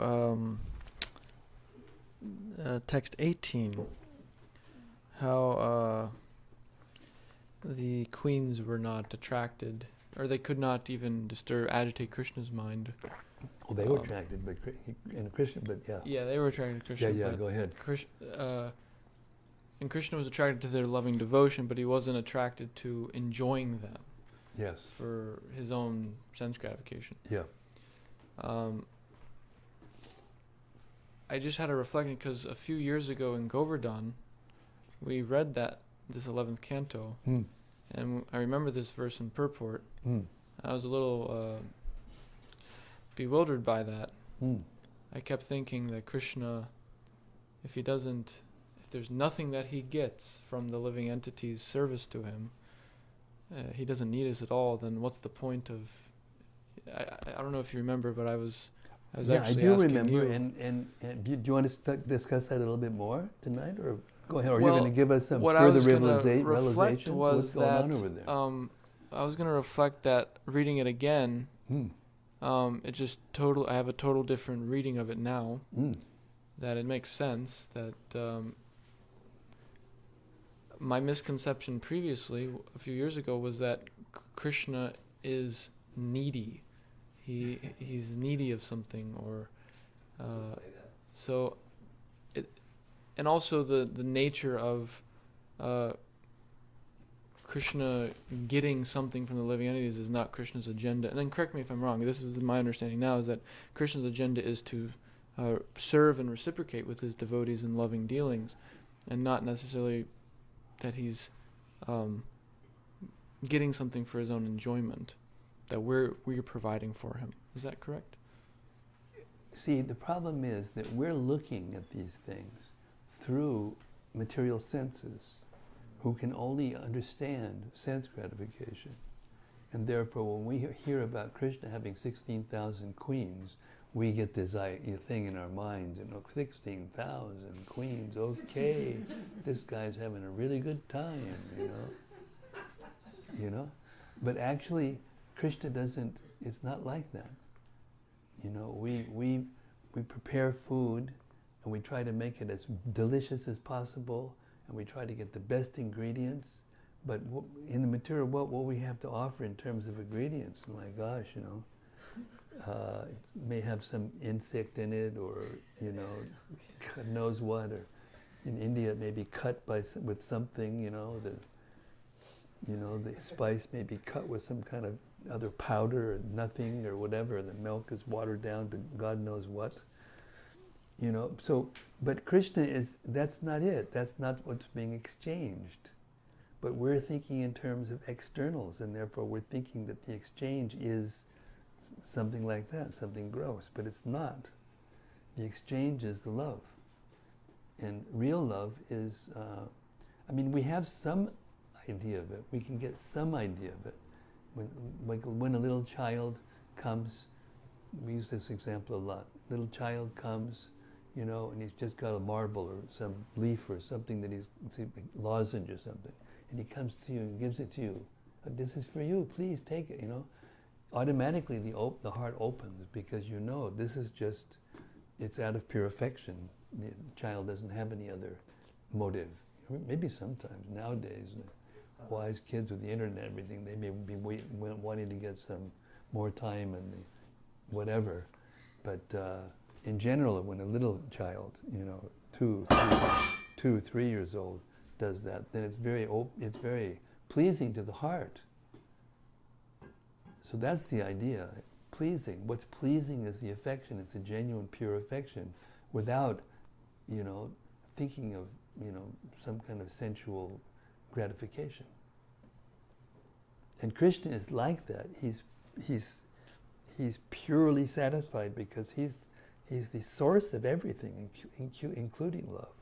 text 18, how the queens were not attracted, or they could not even agitate Krishna's mind. Well, they were attracted by Krishna, but yeah. Yeah, they were attracted to Krishna. Yeah, go ahead. And Krishna was attracted to their loving devotion, but he wasn't attracted to enjoying them. Yes. For his own sense gratification. Yeah. I just had a reflection because a few years ago in Govardhan, we read this 11th canto, and I remember this verse in purport. I was a little bewildered by that. I kept thinking that Krishna, if there's nothing that he gets from the living entity's service to him, he doesn't need us at all, then what's the point of... I don't know if you remember, but I was actually asking you. I do remember, and do you want to discuss that a little bit more tonight, or go ahead, or you're going to give us some further realizations? What's going on over there? I was going to reflect that reading it again, it just I have a total different reading of it now, that it makes sense that my misconception previously, a few years ago, was that Krishna is needy. He's needy of something, or so it, and also the nature of Krishna getting something from the living entities is not Krishna's agenda. And then correct me if I'm wrong. This is my understanding now, is that Krishna's agenda is to serve and reciprocate with his devotees in loving dealings, and not necessarily that he's getting something for his own enjoyment, that we're providing for him. Is that correct? See, the problem is that we're looking at these things through material senses, who can only understand sense gratification. And therefore, when we hear about Krishna having 16,000 queens, we get this thing in our minds, 16,000 queens, okay, this guy's having a really good time, But actually, Krishna it's not like that. We prepare food, and we try to make it as delicious as possible, and we try to get the best ingredients. But in the material world, what we have to offer in terms of ingredients, my gosh, it may have some insect in it, or God knows what. Or in India, it may be cut with something. The spice may be cut with some kind of other powder or nothing or whatever. The milk is watered down to God knows what. But Krishna that's not it. That's not what's being exchanged. But we're thinking in terms of externals, and therefore we're thinking that the exchange is something like that, something gross. But it's not. The exchange is the love. And real love is, we have some idea of it. We can get some idea of it. When a little child comes, we use this example a lot. Little child comes, and he's just got a marble or some leaf or something that he's lozenge or something, and he comes to you and gives it to you. This is for you. Please take it. Automatically the heart opens, because this is just, it's out of pure affection. The child doesn't have any other motive. Maybe sometimes nowadays, wise kids with the internet and everything, they may be wanting to get some more time and whatever. But in general, when a little child, 2, 3 years old, does that, then it's very pleasing to the heart. So that's the idea. Pleasing. What's pleasing is the affection. It's a genuine, pure affection, without, thinking of, some kind of sensual gratification. And Krishna is like that. He's purely satisfied, because he's the source of everything, including love.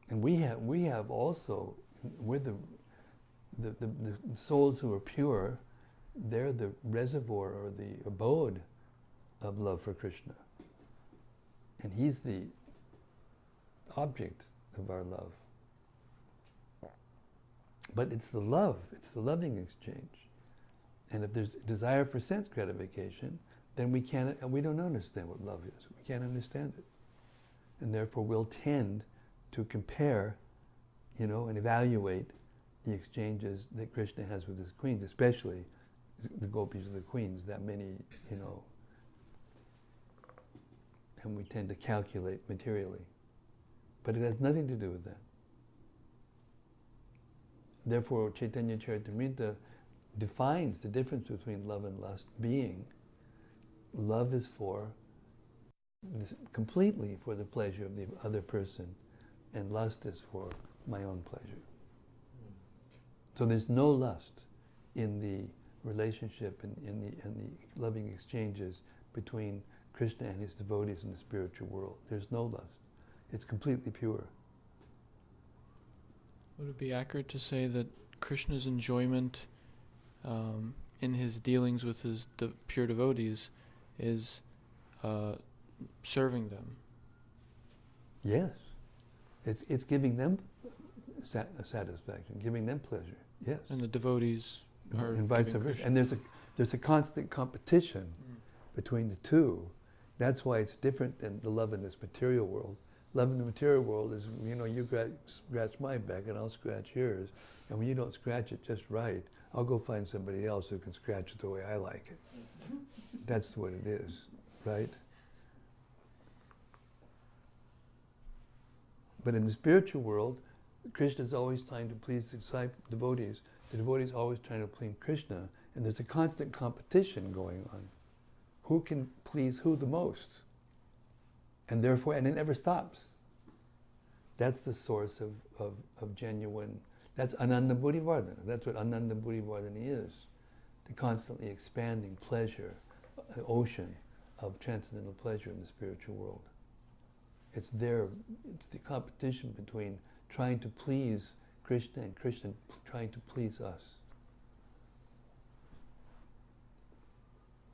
And we have also, we're the souls who are pure. They're the reservoir or the abode of love for Krishna. And he's the object of our love. But it's the love, it's the loving exchange. And if there's desire for sense gratification, then we don't understand what love is. We can't understand it. And therefore we'll tend to compare, and evaluate the exchanges that Krishna has with his queens, especially the gopis of the queens, that many, and we tend to calculate materially. But it has nothing to do with that. Therefore, Chaitanya Charitamrita defines the difference between love and lust, being love is completely for the pleasure of the other person, and lust is for my own pleasure. So there's no lust in the relationship and in the loving exchanges between Krishna and his devotees in the spiritual world. There's no lust. It's completely pure. Would it be accurate to say that Krishna's enjoyment in his dealings with his pure devotees is serving them? Yes. It's giving them satisfaction, giving them pleasure. Yes. And the devotees are and vice giving versa. Krishna. And there's a constant competition between the two. That's why it's different than the love in this material world. Love in the material world is, you scratch my back and I'll scratch yours. And when you don't scratch it just right, I'll go find somebody else who can scratch it the way I like it. That's what it is, right? But in the spiritual world, Krishna is always trying to please the devotees. The devotees are always trying to please Krishna, and there's a constant competition going on. Who can please who the most? And therefore, and it never stops. That's the source of genuine, that's Ananda Buddhivardhana. That's what Ananda Buddhivardhana is. The constantly expanding pleasure, the ocean of transcendental pleasure in the spiritual world. It's the competition between trying to please Krishna and Krishna trying to please us.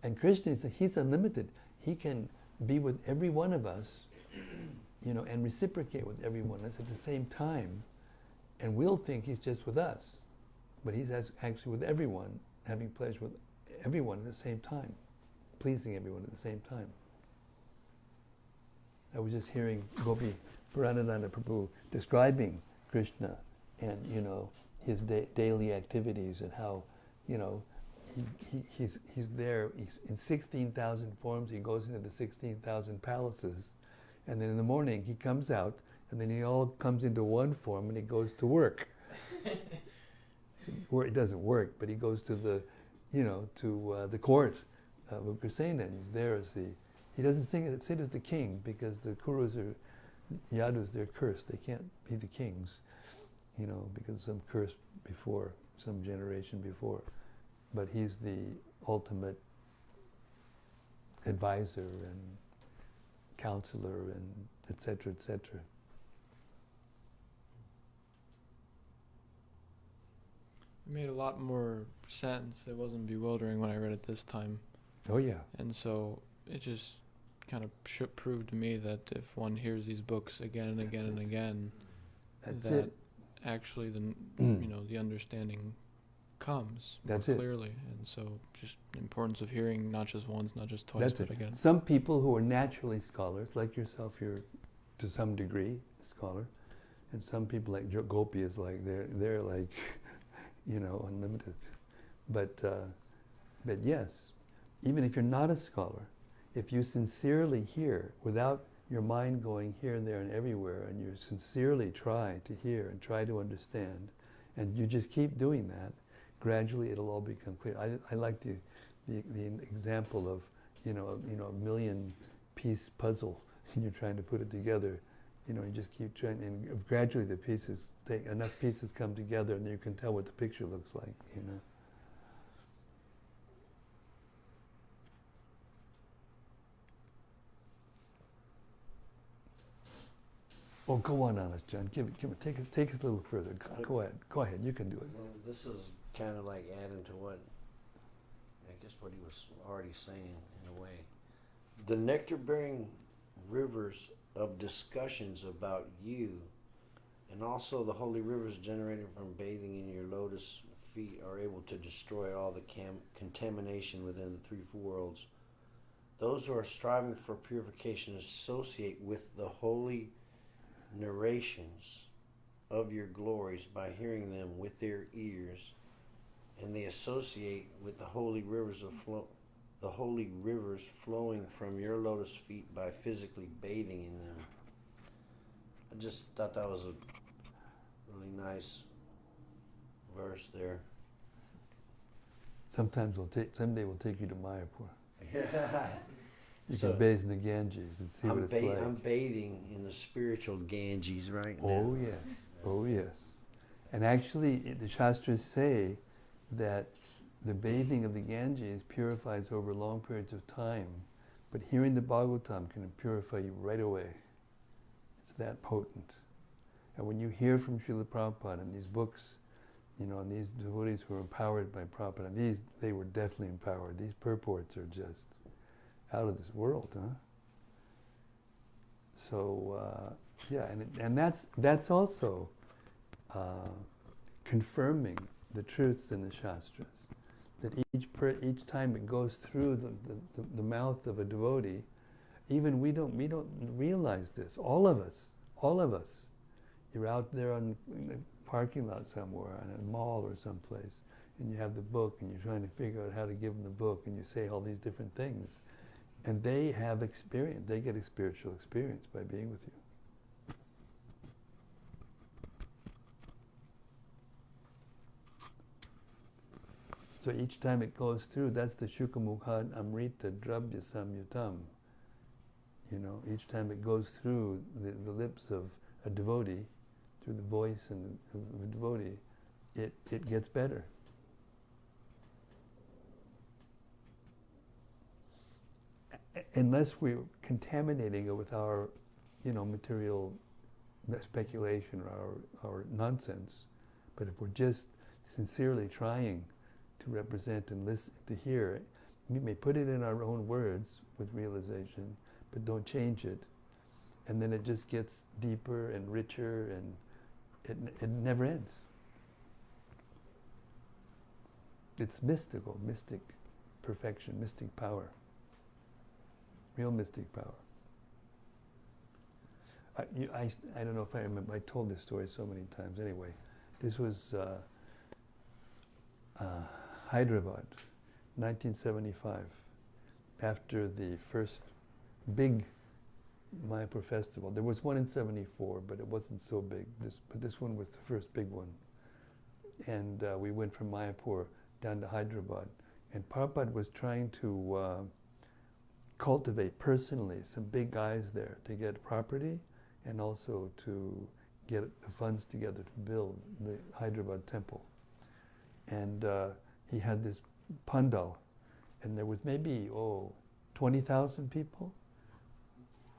And Krishna, he's unlimited. He can be with every one of us, and reciprocate with every one of us at the same time. And we'll think he's just with us. But he's actually with everyone, having pleasure with everyone at the same time, pleasing everyone at the same time. I was just hearing Gopi Puranananda Prabhu describing Krishna and, his daily activities and how, he's there. He's in 16,000 forms. He goes into the 16,000 palaces. And then in the morning he comes out and then he all comes into one form and he goes to work. It doesn't work, but he goes to the, to the court of Ugrasena, and he's there as he doesn't sit as the king because the Kurus Yadus, they're cursed. They can't be the kings, because of some curse before, some generation before. But he's the ultimate advisor and counselor and et cetera, et cetera. It made a lot more sense. It wasn't bewildering when I read it this time. Oh yeah. And so it just kind of proved to me that if one hears these books again and again and again, that actually the understanding comes clearly. And so just the importance of hearing not just once, not just twice, but again. Some people who are naturally scholars, like yourself, you're to some degree a scholar, and some people like Gopi is like they're like unlimited. But yes, even if you're not a scholar, if you sincerely hear without your mind going here, there, and everywhere, and you sincerely try to hear and try to understand, and you just keep doing that, gradually it'll all become clear. I like the example of a million-piece puzzle, and you're trying to put it together. You just keep trying, and gradually the pieces enough pieces come together, and you can tell what the picture looks like. Oh, go on, Honest John. Take us a little further. Go ahead. You can do it. Well, this is kind of like adding to what he was already saying in a way. The nectar-bearing rivers of discussions about you, and also the holy rivers generated from bathing in your lotus feet, are able to destroy all the contamination within the three worlds those who are striving for purification associate with the holy narrations of your glories by hearing them with their ears, and they associate with the holy rivers flowing from your lotus feet by physically bathing in them. I just thought that was a really nice verse there. Someday we'll take you to Mayapur. Yeah. You can bathe in the Ganges and see what it's like. I'm bathing in the spiritual Ganges right now. Oh yes, oh yes. And actually, the Shastras say that the bathing of the Ganges purifies over long periods of time, but hearing the Bhagavatam can purify you right away. It's that potent. And when you hear from Srila Prabhupada in these books, and these devotees who are empowered by Prabhupada, they were definitely empowered. These purports are just out of this world, huh? So, and that's also confirming the truths in the Shastras. That each time it goes through the mouth of a devotee, even we don't realize this. All of us. You're out there in the parking lot somewhere, in a mall or someplace, and you have the book, and you're trying to figure out how to give them the book, and you say all these different things, and they have experience. They get a spiritual experience by being with you. So each time it goes through, that's the Shukamukhad Amrita Drabya Samyutam. Each time it goes through the lips of a devotee, through the voice of a devotee, it gets better. Unless we're contaminating it with our, material speculation or our nonsense. But if we're just sincerely trying to represent and listen, to hear, we may put it in our own words with realization, but don't change it. And then it just gets deeper and richer, and it never ends. It's mystical, mystic perfection, mystic power. Real mystic power. I don't know if I remember, I told this story so many times anyway. This was Hyderabad, 1975, after the first big Mayapur festival. There was one in 74, but it wasn't so big. But this one was the first big one. And we went from Mayapur down to Hyderabad. And Prabhupada was trying to cultivate personally some big guys there to get property and also to get the funds together to build the Hyderabad temple. And he had this pandal, and there was maybe 20,000 people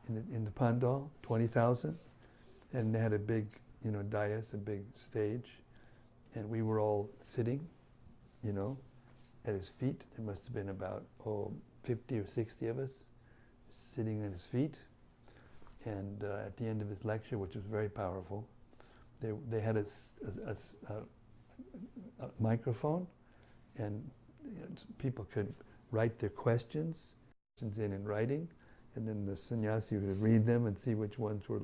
in the pandal, 20,000, and they had a big dais, a big stage, and we were all sitting, at his feet. There must have been about 50 or 60 of us sitting at his feet. And at the end of his lecture, which was very powerful, they had a microphone, and people could write their questions in writing, and then the sannyasi would read them and see which ones were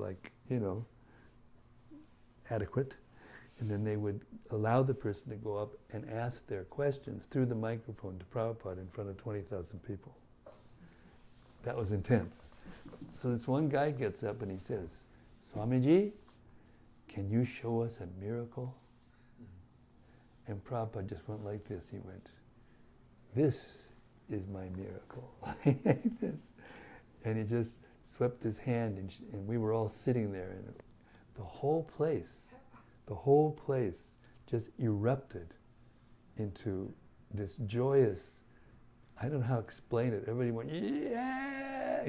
adequate. And then they would allow the person to go up and ask their questions through the microphone to Prabhupada in front of 20,000 people. That was intense. So this one guy gets up and he says, "Swamiji, can you show us a miracle?" And Prabhupada just went like this. He went, "This is my miracle." Like this. And he just swept his hand, and we were all sitting there, and the whole place just erupted into this joyous, I don't know how to explain it. Everybody went, yeah,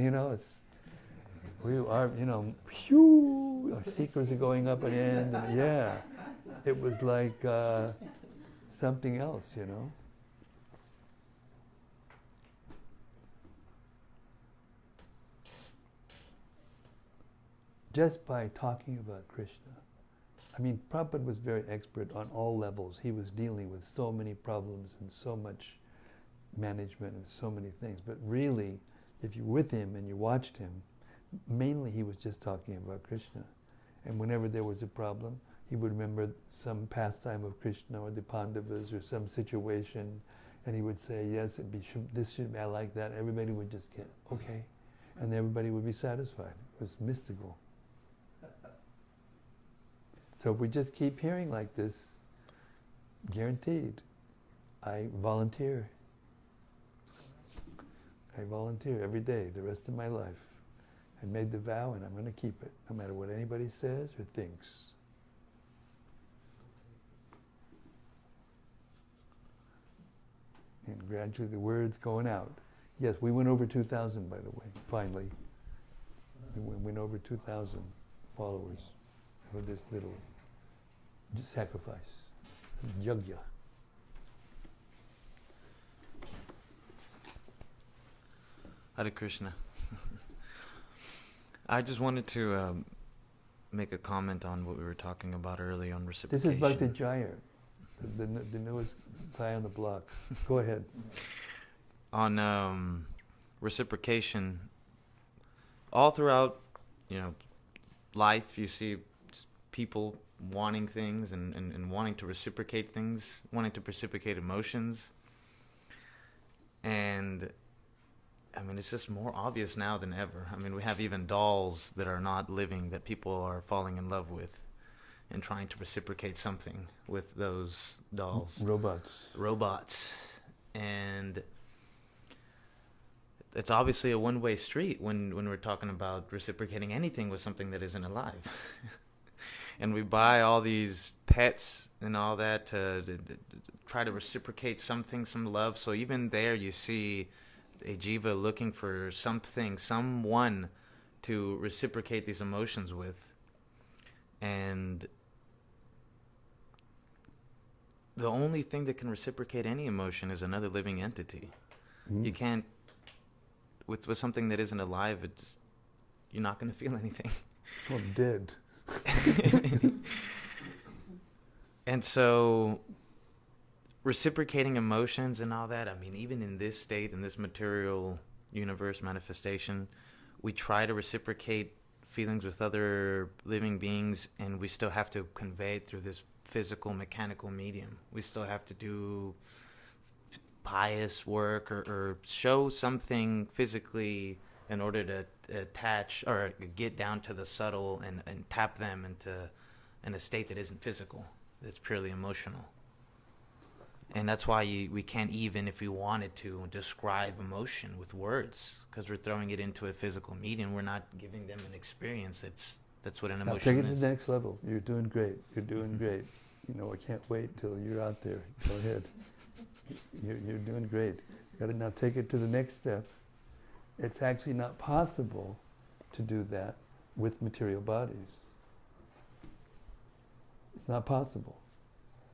phew, our seekers are going up and in, and yeah. It was like something else, Just by talking about Krishna. I mean, Prabhupada was very expert on all levels. He was dealing with so many problems and so much management and so many things. But really, if you're with him and you watched him, mainly he was just talking about Krishna. And whenever there was a problem, he would remember some pastime of Krishna or the Pandavas or some situation, and he would say, yes, this should be, I like that. Everybody would just get, okay. And everybody would be satisfied. It was mystical. So if we just keep hearing like this, guaranteed, I volunteer. I volunteer every day, the rest of my life. I made the vow and I'm going to keep it, no matter what anybody says or thinks. And gradually the word's going out. Yes, we went over 2,000, by the way, finally. We went over 2,000 followers for this little sacrifice, yajna. Hare Krishna. I just wanted to make a comment on what we were talking about earlier on reciprocation. This is Bhakti Jayar, the newest guy on the block. Go ahead. On reciprocation, all throughout, life, you see people wanting things and wanting to reciprocate things, wanting to reciprocate emotions. And I mean, it's just more obvious now than ever. I mean, we have even dolls that are not living that people are falling in love with and trying to reciprocate something with those dolls. Robots. And it's obviously a one-way street when we're talking about reciprocating anything with something that isn't alive. And we buy all these pets and all that to try to reciprocate something, some love. So even there you see a jiva looking for something, someone to reciprocate these emotions with. And the only thing that can reciprocate any emotion is another living entity. Mm-hmm. You can't, with something that isn't alive, you're not going to feel anything. Well, dead. And so reciprocating emotions and all that, I mean, even in this state, in this material universe manifestation, we try to reciprocate feelings with other living beings, and we still have to convey it through this physical, mechanical medium. We still have to do pious work or show something physically in order to attach or get down to the subtle and tap them into in a state that isn't physical, that's purely emotional. And that's why we can't, even if we wanted to, describe emotion with words, because we're throwing it into a physical medium. We're not giving them an experience. That's what an emotion is. Take it to the next level. You're doing great. You're doing great. I can't wait till you're out there. Go ahead. You're doing great. Got to now take it to the next step. It's actually not possible to do that with material bodies. It's not possible,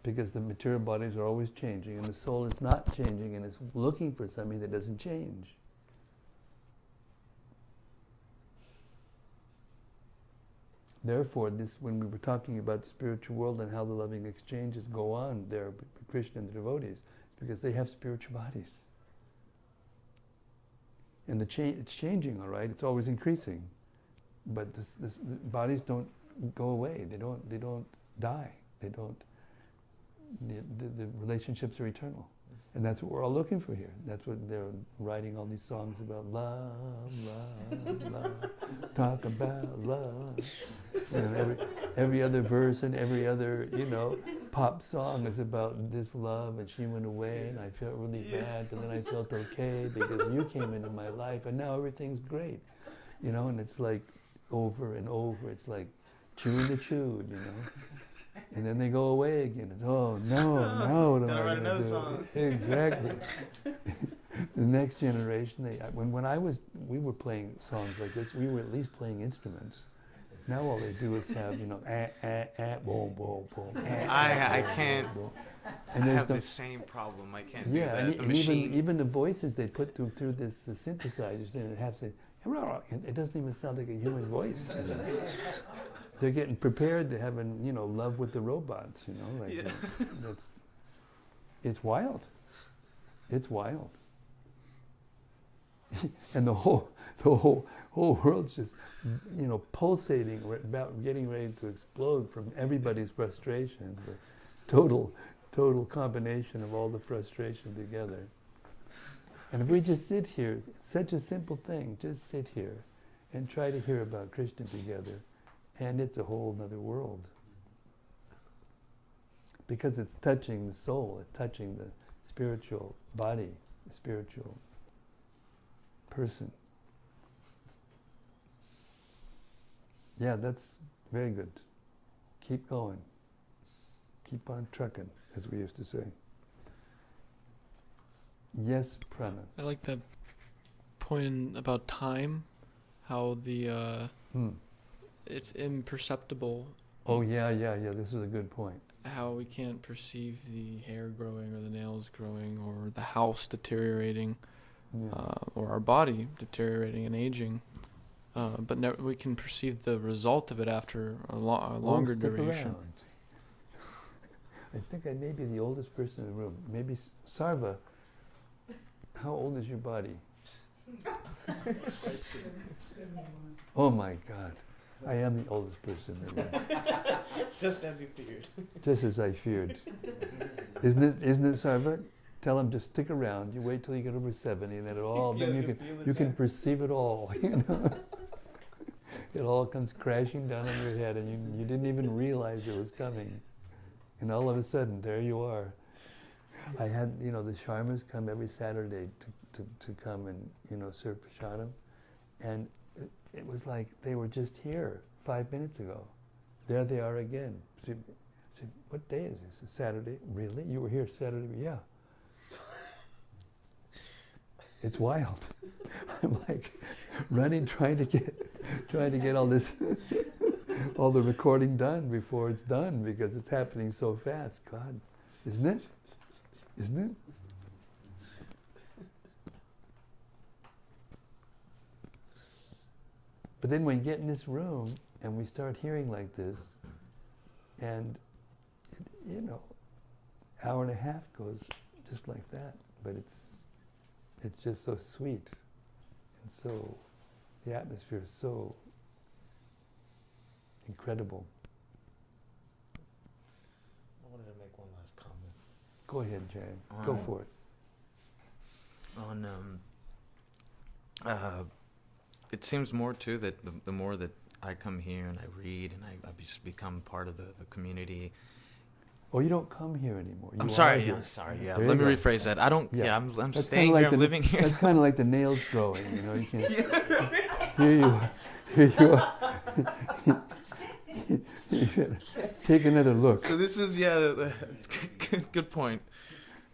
because the material bodies are always changing, and the soul is not changing, and it's looking for something that doesn't change. Therefore, when we were talking about the spiritual world and how the loving exchanges go on there with Krishna and the devotees, because they have spiritual bodies. And it's changing, all right? It's always increasing. But the bodies don't go away. They don't die. The relationships are eternal. And that's what we're all looking for here. That's what they're writing all these songs about. Love, love, love. Talk about love. Every other verse and every other, pop song is about this love, and she went away and I felt really bad, but then I felt okay because you came into my life and now everything's great. And it's like over and over. It's like chewing the chewed, And then they go away again. It's, oh, no, what am I going to do? Song. Exactly. The next generation, we were playing songs like this, we were at least playing instruments. Now all they do is have, boom, boom, boom. I can't. And I have the same problem. I can't do that. And even the voices they put through this synthesizers, and it has to, it doesn't even sound like a human voice. They're getting prepared to have love with the robots, It's wild. It's wild. And the whole world's just, pulsating, about getting ready to explode from everybody's frustration. The total combination of all the frustration together. And if we just sit here, it's such a simple thing, just sit here and try to hear about Krishna together, and it's a whole other world. Because it's touching the soul, it's touching the spiritual body, the spiritual person. Yeah, that's very good. Keep going. Keep on trucking, as we used to say. Yes, Prana. I like that point about time, how the it's imperceptible. Oh, yeah, this is a good point. How we can't perceive the hair growing or the nails growing or the house deteriorating, or our body deteriorating and aging. But we can perceive the result of it after a longer duration. Around. I think I may be the oldest person in the room. Maybe Sarva. How old is your body? Oh my God. I am the oldest person in the room. Just as you feared. Just as I feared. Isn't it, Sarva? Tell him just stick around. You wait till you get over 70, and then you can perceive it all. It all comes crashing down on your head, and you didn't even realize it was coming. And all of a sudden, there you are. I had, the Sharmas come every Saturday to come and, serve prasadam. And it was like they were just here 5 minutes ago. There they are again. I said, what day is this? It's Saturday. Really? You were here Saturday? Yeah. It's wild. I'm like running, trying to get all this, all the recording done before it's done, because it's happening so fast. God, isn't it? Isn't it? But then we get in this room and we start hearing like this, and hour and a half goes just like that. But it's just so sweet, and so the atmosphere is so incredible. I wanted to make one last comment. Go ahead, Jay. Go for it. It seems more too that the more that I come here and I read and I just become part of the community. Oh, you don't come here anymore. I'm sorry. Yeah. Let me rephrase that. I don't. Yeah, I'm That's staying here. I'm living here. That's kind of like the nails growing. You can't. Here you are. Take another look. So this is good point.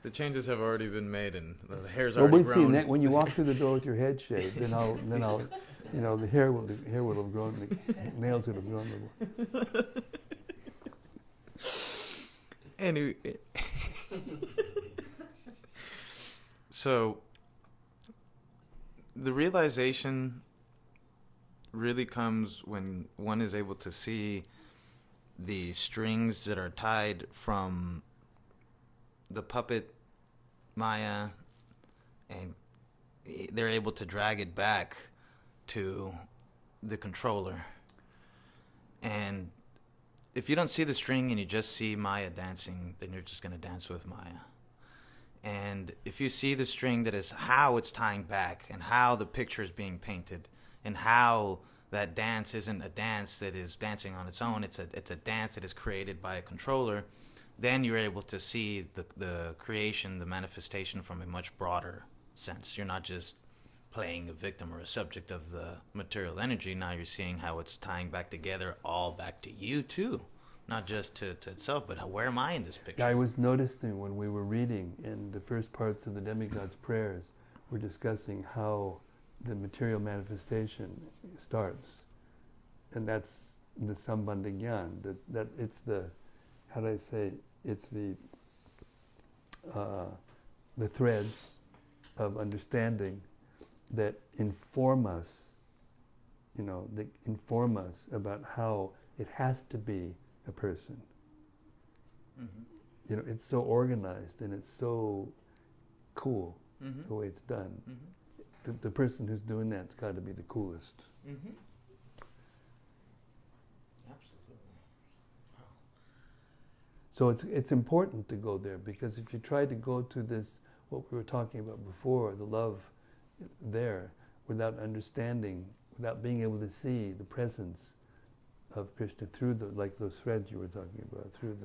The changes have already been made, and the hair's already grown. See, when you walk through the door with your head shaved, then I'll, the hair will have grown, the nails will have grown. Anyway, so the realization really comes when one is able to see the strings that are tied from the puppet Maya, and they're able to drag it back to the controller. And if you don't see the string and you just see Maya dancing, then you're just going to dance with Maya. And if you see the string, that is how it's tying back and how the picture is being painted and how that dance isn't a dance that is dancing on its own, it's a dance that is created by a controller, then you're able to see the creation, the manifestation from a much broader sense. You're not just playing a victim or a subject of the material energy. Now you're seeing how it's tying back together, all back to you too, not just to itself, but where am I in this picture? I was noticing when we were reading in the first parts of the demigod's prayers, we're discussing how the material manifestation starts, and that's the Sambandha Gyan. That it's the, how do I say, it's the threads of understanding that inform us, that inform us about how it has to be a person. Mm-hmm. It's so organized and it's so cool, mm-hmm. the way it's done. Mm-hmm. the person who's doing that's got to be the coolest. Mm-hmm. Absolutely. So it's important to go there, because if you try to go to this, what we were talking about before, the love there, without understanding, without being able to see the presence of Krishna through like those threads you were talking about, through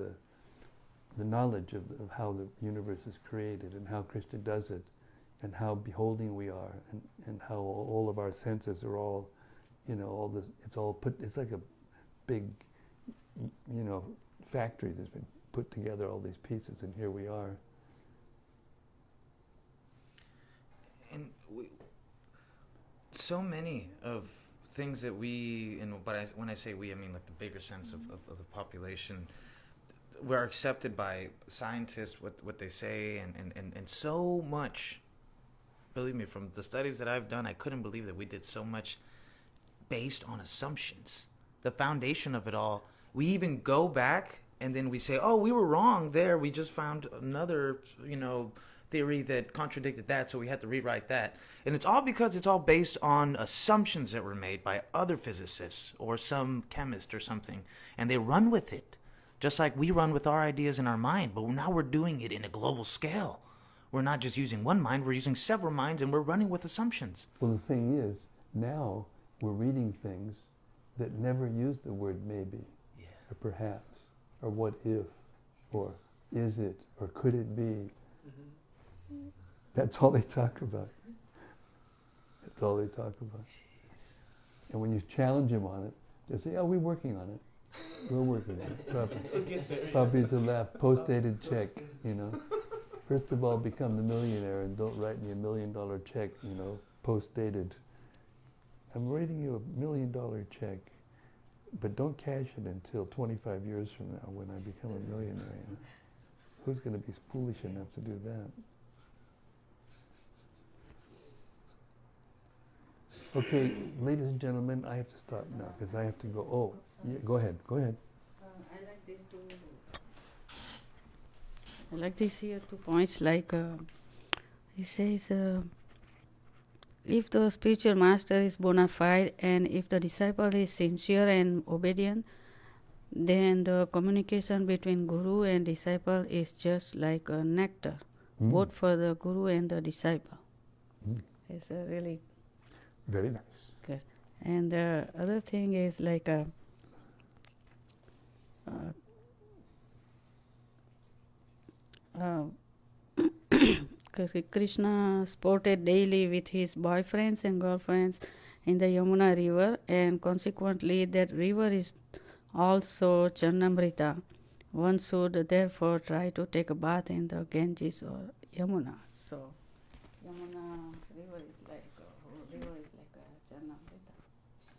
the knowledge of how the universe is created and how Krishna does it, and how beholding we are, and how all of our senses are all, all this, it's all put, it's like a big, factory that's been put together, all these pieces, and here we are. And so many of things that we, when I say we, I mean like the bigger sense of the population, we're accepted by scientists, what they say, and so much, believe me, from the studies that I've done, I couldn't believe that we did so much based on assumptions. The foundation of it all, we even go back and then we say, oh, we were wrong there, we just found another, theory that contradicted that, so we had to rewrite that. And it's all because it's all based on assumptions that were made by other physicists or some chemist or something, and they run with it, just like we run with our ideas in our mind, but now we're doing it in a global scale. We're not just using one mind, we're using several minds, and we're running with assumptions. Well, the thing is, now we're reading things that never use the word maybe, or perhaps, or what if, or is it, or could it be. That's all they talk about. That's all they talk about. And when you challenge them on it, they say, oh, we're working on it. We're working on it. Puppies will laugh. Post-dated check, First of all, become the millionaire and don't write me $1 million check, post-dated. I'm writing you $1 million check, but don't cash it until 25 years from now when I become a millionaire. Who's going to be foolish enough to do that? Okay, ladies and gentlemen, I have to stop now because I have to go. Oh, yeah, go ahead. I like these two. I like these here 2 points. Like he says, if the spiritual master is bona fide and if the disciple is sincere and obedient, then the communication between guru and disciple is just like a nectar, both for the guru and the disciple. It's a really very nice. Good. And the other thing is like Krishna sported daily with his boyfriends and girlfriends in the Yamuna river, and consequently that river is also Charnamrita. One should therefore try to take a bath in the Ganges or Yamuna. So Yamuna river is like a Charnamrita.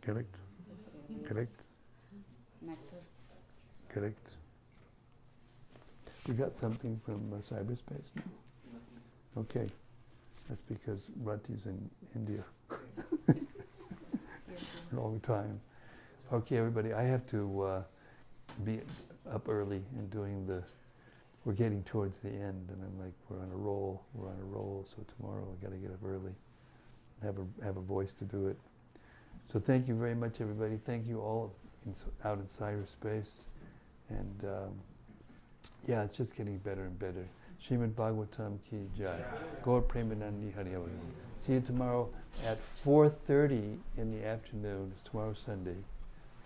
Correct. Correct. Nectar. Correct. We got something from cyberspace now? Okay. That's because Rati's in India. Long time. Okay, everybody, I have to be up early and doing we're getting towards the end, and I'm like, we're on a roll, so tomorrow I gotta get up early, have a voice to do it. So thank you very much, everybody. Thank you all out in cyberspace. And yeah, it's just getting better and better. Srimad-Bhagavatam ki jai. Gaur Premanandi Hari Hari. See you tomorrow at 4:30 in the afternoon. It's tomorrow Sunday.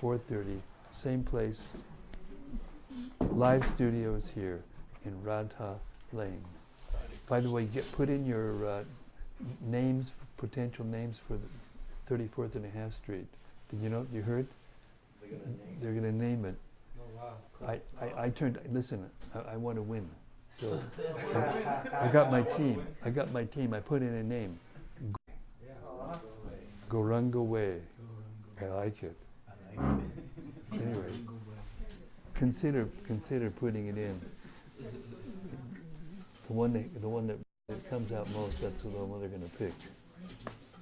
4:30, same place. Live studio is here in Radha Lane. By the way, put in your names, potential names for the 34th and a half Street. Did you know? You heard? They're going to name it. Oh wow! Listen, I want to win. So I got my team. I put in a name. Goranga Way. I like it. Anyway, consider putting it in. The one that comes out most, that's the one they're going to pick.